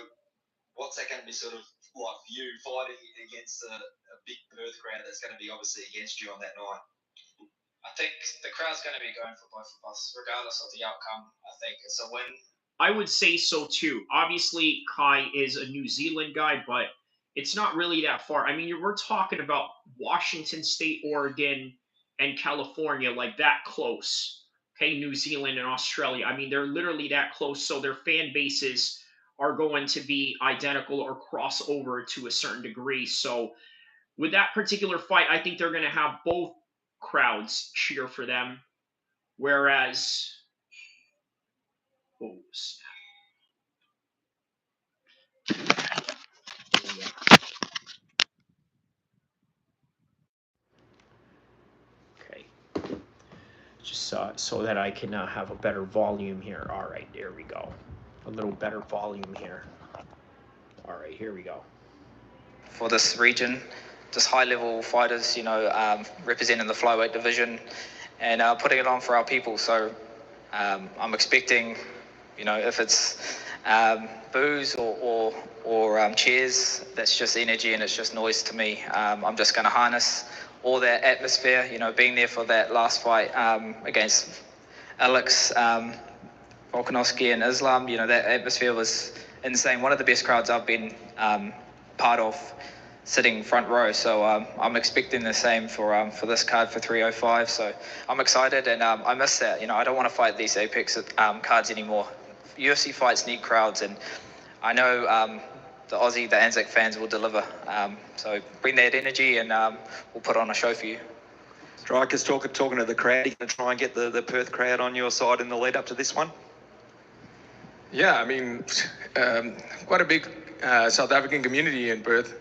what's that going to be sort of like for you, fighting against a big Perth crowd that's going to be obviously against you on that night?
I think the crowd's going to be going for both of us, regardless of the outcome. I think it's a win.
I would say so too. Obviously, Kai is a New Zealand guy, but it's not really that far. I mean, we're talking about Washington State, Oregon, and California, like that close. Okay, New Zealand and Australia. I mean, they're literally that close. So their fan bases are going to be identical or cross over to a certain degree. So with that particular fight, I think they're going to have both crowds cheer for them. Whereas, oh, okay, just so that I can have a better volume here. All right, there we go. A little better volume here. All right, here we go.
For this region, just high-level fighters, representing the flyweight division and putting it on for our people. So I'm expecting, if it's boos or cheers, that's just energy and it's just noise to me. I'm just going to harness all that atmosphere, being there for that last fight against Alex Volkanovski and Islam. That atmosphere was insane. One of the best crowds I've been part of, sitting front row. So I'm expecting the same for this card for 305. So I'm excited, and I miss that. I don't want to fight these Apex cards anymore. UFC fights need crowds, and I know the Anzac fans will deliver. So bring that energy, and we'll put on a show for you.
Strikers, talking to the crowd, you going to try and get the Perth crowd on your side in the lead up to this one?
Yeah, I mean, quite a big South African community in Perth.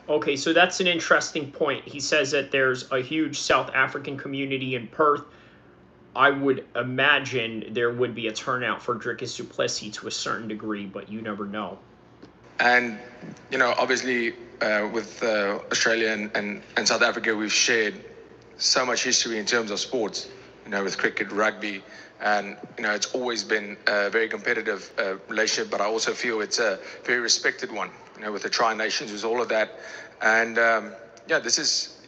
Okay, so that's an interesting point. He says that there's a huge South African community in Perth. I would imagine there would be a turnout for Dricus du Plessis to a certain degree, but you never know.
And, obviously with Australia and South Africa, we've shared so much history in terms of sports, with cricket, rugby, and, it's always been a very competitive relationship, but I also feel it's a very respected one, with the Tri-Nations, with all of that. And, this is,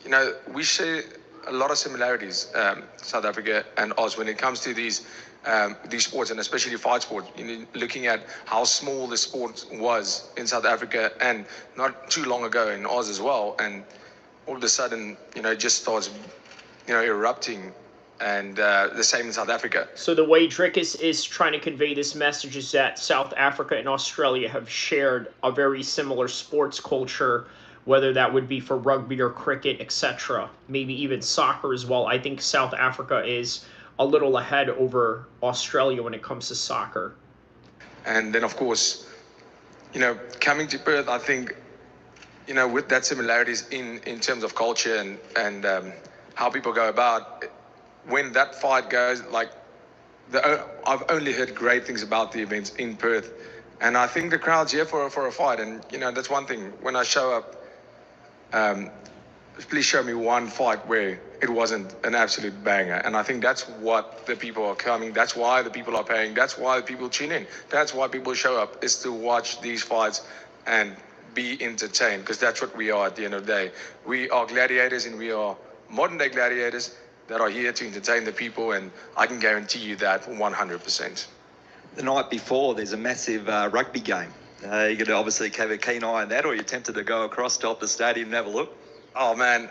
we share a lot of similarities, South Africa and Oz, when it comes to these sports, and especially fight sports. Looking at how small the sport was in South Africa and not too long ago in Oz as well, and all of a sudden, it just starts, erupting. And the same in South Africa.
So the way Dricus is trying to convey this message is that South Africa and Australia have shared a very similar sports culture, whether that would be for rugby or cricket, etc., maybe even soccer as well. I think South Africa is a little ahead over Australia when it comes to soccer.
And then, of course, coming to Perth, I think, with that similarities in terms of culture and how people go about, when that fight goes, I've only heard great things about the events in Perth. And I think the crowd's here for a fight. And, that's one thing. When I show up, please show me one fight where it wasn't an absolute banger. And I think that's what the people are coming. That's why the people are paying. That's why the people tune in. That's why people show up, is to watch these fights and be entertained. Because that's what we are at the end of the day. We are gladiators, and we are modern day gladiators that are here to entertain the people. And I can guarantee you that 100%.
The night before, there's a massive rugby game. You're going to obviously have a keen eye on that, or you're tempted to go across to the stadium and have a look?
Oh, man.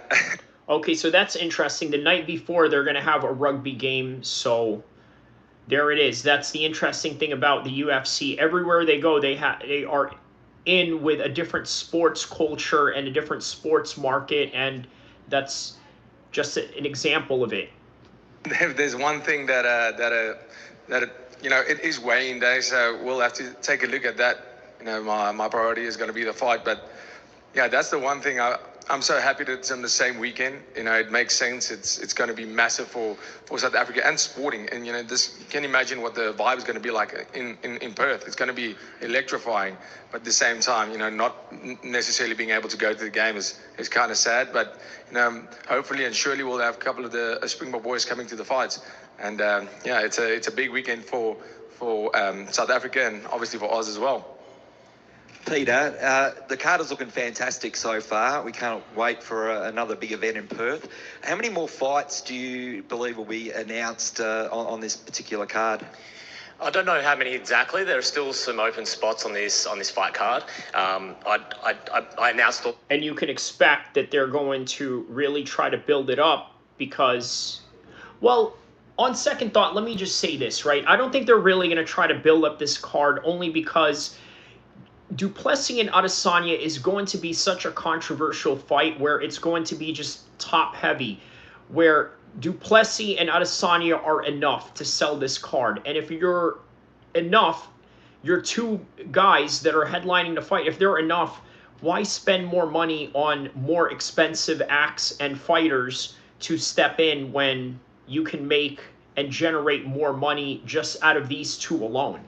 Okay, so that's interesting. The night before, they're going to have a rugby game, so there it is. That's the interesting thing about the UFC. Everywhere they go, they are in with a different sports culture and a different sports market, and that's just an example of it.
If there's one thing that it is weighing day, so we'll have to take a look at that. My priority is going to be the fight, but yeah, that's the one thing I'm so happy that it's on the same weekend. It makes sense. It's going to be massive for South Africa and sporting. And this, you can imagine what the vibe is going to be like in Perth. It's going to be electrifying. But at the same time, not necessarily being able to go to the game is kind of sad. But hopefully and surely we'll have a couple of the Springbok boys coming to the fights. And it's a big weekend for South Africa and obviously for Oz as well.
Peter, the card is looking fantastic so far. We can't wait for another big event in Perth. How many more fights do you believe will be announced on this particular card?
I don't know how many exactly. There are still some open spots on this fight card. I announced all.
And you can expect that they're going to really try to build it up because, well, on second thought, let me just say this, right? I don't think they're really going to try to build up this card only because du Plessis and Adesanya is going to be such a controversial fight where it's going to be just top heavy, where du Plessis and Adesanya are enough to sell this card. And if you're enough, your two guys that are headlining the fight, if they're enough, why spend more money on more expensive acts and fighters to step in when you can make and generate more money just out of these two alone?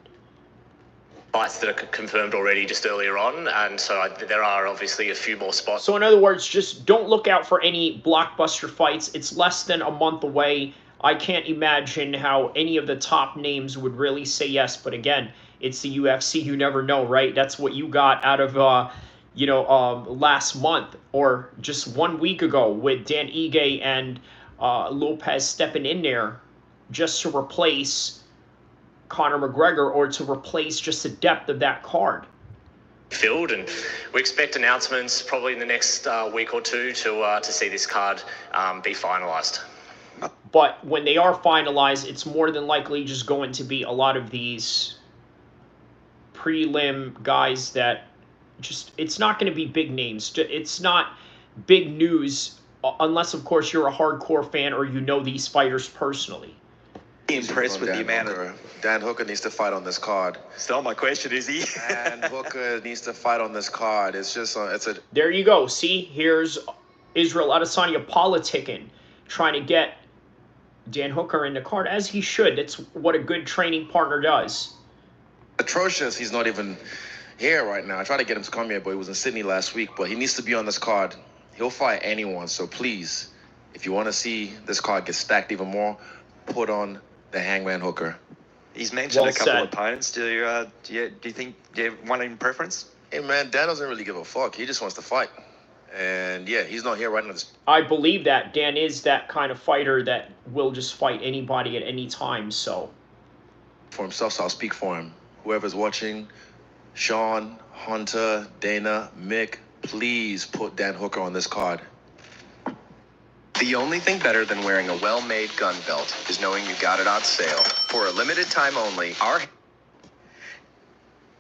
Fights that are confirmed already just earlier on, and so there are obviously a few more spots.
So in other words, just don't look out for any blockbuster fights. It's less than a month away. I can't imagine how any of the top names would really say yes, but again, it's the UFC. You never know, right? That's what you got out of last month or just 1 week ago with Dan Ige and Lopez stepping in there just to replace Conor McGregor or to replace just the depth of that card.
Filled, and we expect announcements probably in the next week or two to see this card be finalized.
But when they are finalized, it's more than likely just going to be a lot of these prelim guys that just, it's not going to be big names. It's not big news unless, of course, you're a hardcore fan or you know these fighters personally.
Impressed with the amount of...
Dan Hooker needs to fight on this card.
Still my question, is he?
Dan Hooker needs to fight on this card. It's just,
There you go. See, here's Israel Adesanya politicking, trying to get Dan Hooker in the card, as he should. That's what a good training partner does.
Atrocious. He's not even here right now. I tried to get him to come here, but he was in Sydney last week. But he needs to be on this card. He'll fight anyone. So please, if you want to see this card get stacked even more, put on the Hangman Hooker.
He's mentioned a couple of opponents. Do you think you have one in preference?
Hey man, Dan doesn't really give a fuck. He just wants to fight. And yeah, he's not here right now.
I believe that Dan is that kind of fighter that will just fight anybody at any time. So
for himself, so I'll speak for him. Whoever's watching, Sean, Hunter, Dana, Mick, please put Dan Hooker on this card.
The only thing better than wearing a well-made gun belt is knowing you got it on sale. For a limited time only,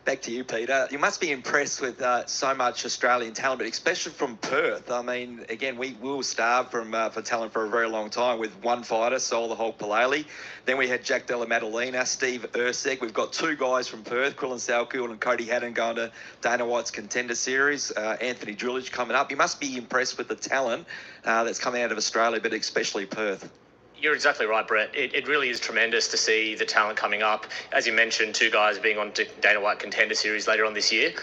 Back to you, Peter. You must be impressed with so much Australian talent, but especially from Perth. I mean, again, we were starved for talent for a very long time with one fighter, Sol the Hulk Palele. Then we had Jack Della Maddalena, Steve Ursek. We've got two guys from Perth, Krillin Salkiel and Cody Haddon, going to Dana White's Contender Series. Anthony Drulich coming up. You must be impressed with the talent that's coming out of Australia, but especially Perth.
You're exactly right, Brett. It really is tremendous to see the talent coming up. As you mentioned, two guys being on Dana White Contender Series later on this year.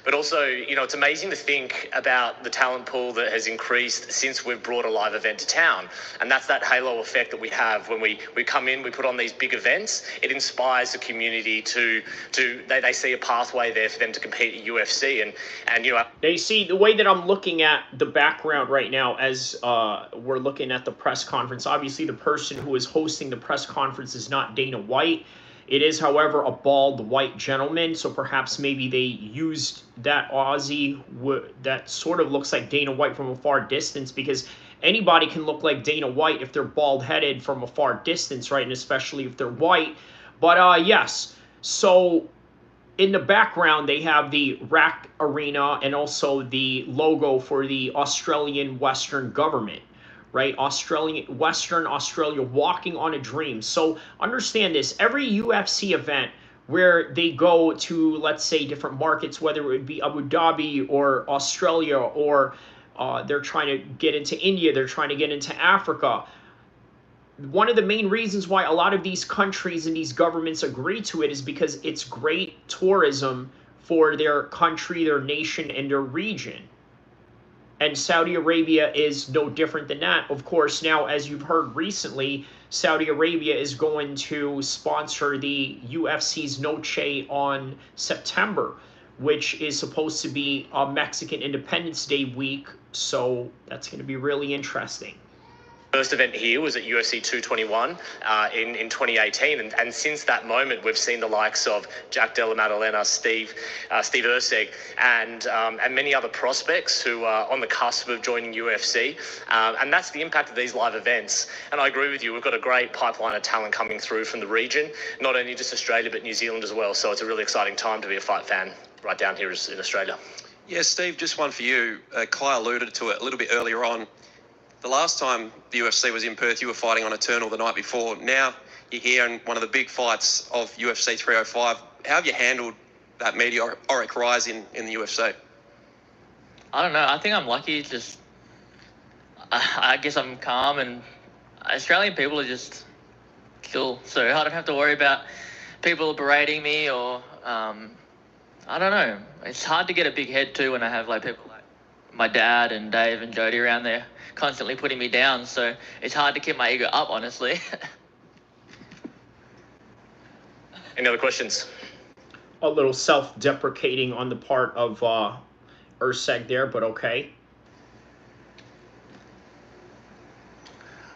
But also, it's amazing to think about the talent pool that has increased since we've brought a live event to town. And that's that halo effect that we have when we come in, we put on these big events. It inspires the community they see a pathway there for them to compete at UFC. And
they see the way that I'm looking at the background right now as we're looking at the press conference. Obviously, the person who is hosting the press conference is not Dana White. It is, however, a bald white gentleman, so perhaps maybe they used that Aussie that sort of looks like Dana White from a far distance, because anybody can look like Dana White if they're bald-headed from a far distance, right, and especially if they're white. But, yes, so in the background, they have the RAC Arena and also the logo for the Australian Western government. Right, Western Australia, walking on a dream. So understand this, every UFC event where they go to, let's say, different markets, whether it would be Abu Dhabi or Australia or They're trying to get into India. They're trying to get into Africa. One of the main reasons why a lot of these countries and these governments agree to it is because it's great tourism for their country, their nation, and their region. And Saudi Arabia is no different than that. Of course, now, as you've heard recently, Saudi Arabia is going to sponsor the UFC's Noche on September, which is supposed to be a Mexican Independence Day week. So that's going to be really interesting.
First event here was at UFC 221 in 2018, and since that moment we've seen the likes of Jack Della Maddalena, Steve Erceg, and many other prospects who are on the cusp of joining UFC, and that's the impact of these live events. And I agree with you, we've got a great pipeline of talent coming through from the region, not only just Australia but New Zealand as well, so it's a really exciting time to be a fight fan right down here in Australia.
Yeah, Steve, just one for you. Kai alluded to it a little bit earlier on. The last time the UFC was in Perth, you were fighting on Eternal the night before. Now you're here in one of the big fights of UFC 305. How have you handled that meteoric rise in the UFC?
I don't know. I think I'm lucky. Just, I guess I'm calm, and Australian people are just chill. So I don't have to worry about people berating me or, I don't know. It's hard to get a big head too when I have like people like my dad and Dave and Jody around there constantly putting me down, so it's hard to keep my ego up, honestly.
Any other questions?
A little self-deprecating on the part of Erceg there, but okay.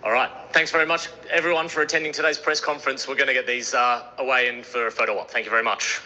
All right. Thanks very much, everyone, for attending today's press conference. We're going to get these away in for a photo op. Thank you very much.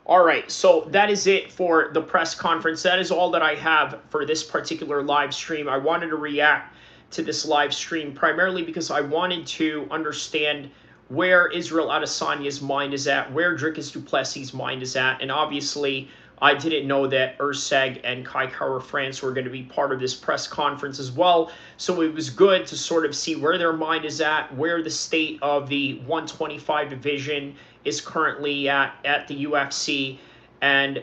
All right, so that is it for the press conference. That is all that I have for this particular live stream. I wanted to react to this live stream primarily because I wanted to understand where Israel Adesanya's mind is at, where Dricus du Plessis' mind is at, and obviously I didn't know that Erceg and Kai Kara-France were going to be part of this press conference as well, so it was good to sort of see where their mind is at, where the state of the 125 division is currently at the UFC, and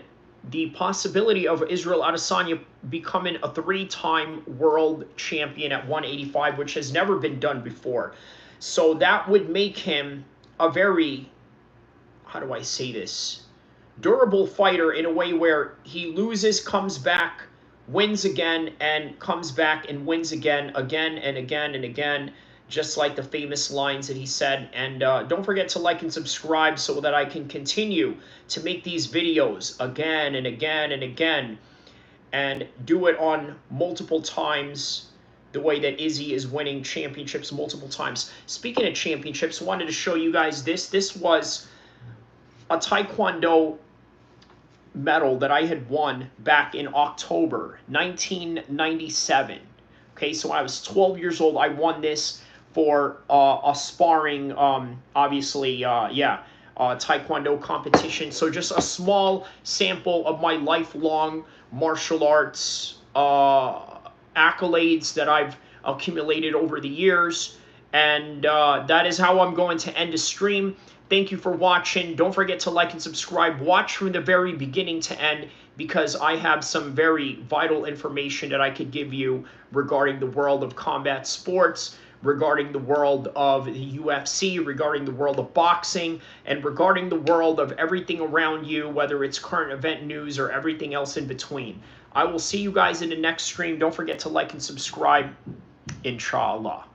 the possibility of Israel Adesanya becoming a 3-time world champion at 185, which has never been done before. So that would make him a very, how do I say this, durable fighter in a way where he loses, comes back, wins again, and comes back and wins again and again and again, just like the famous lines that he said. And don't forget to like and subscribe so that I can continue to make these videos again and again and again, and do it on multiple times, the way that Izzy is winning championships multiple times. Speaking of championships, I wanted to show you guys this. This was a Taekwondo medal that I had won back in October 1997. Okay, so when I was 12 years old, I won this for a sparring, Taekwondo competition. So just a small sample of my lifelong martial arts accolades that I've accumulated over the years. And that is how I'm going to end the stream. Thank you for watching. Don't forget to like and subscribe. Watch from the very beginning to end, because I have some very vital information that I could give you regarding the world of combat sports, regarding the world of the UFC, regarding the world of boxing, and regarding the world of everything around you, whether it's current event news or everything else in between. I will see you guys in the next stream. Don't forget to like and subscribe. Inshallah.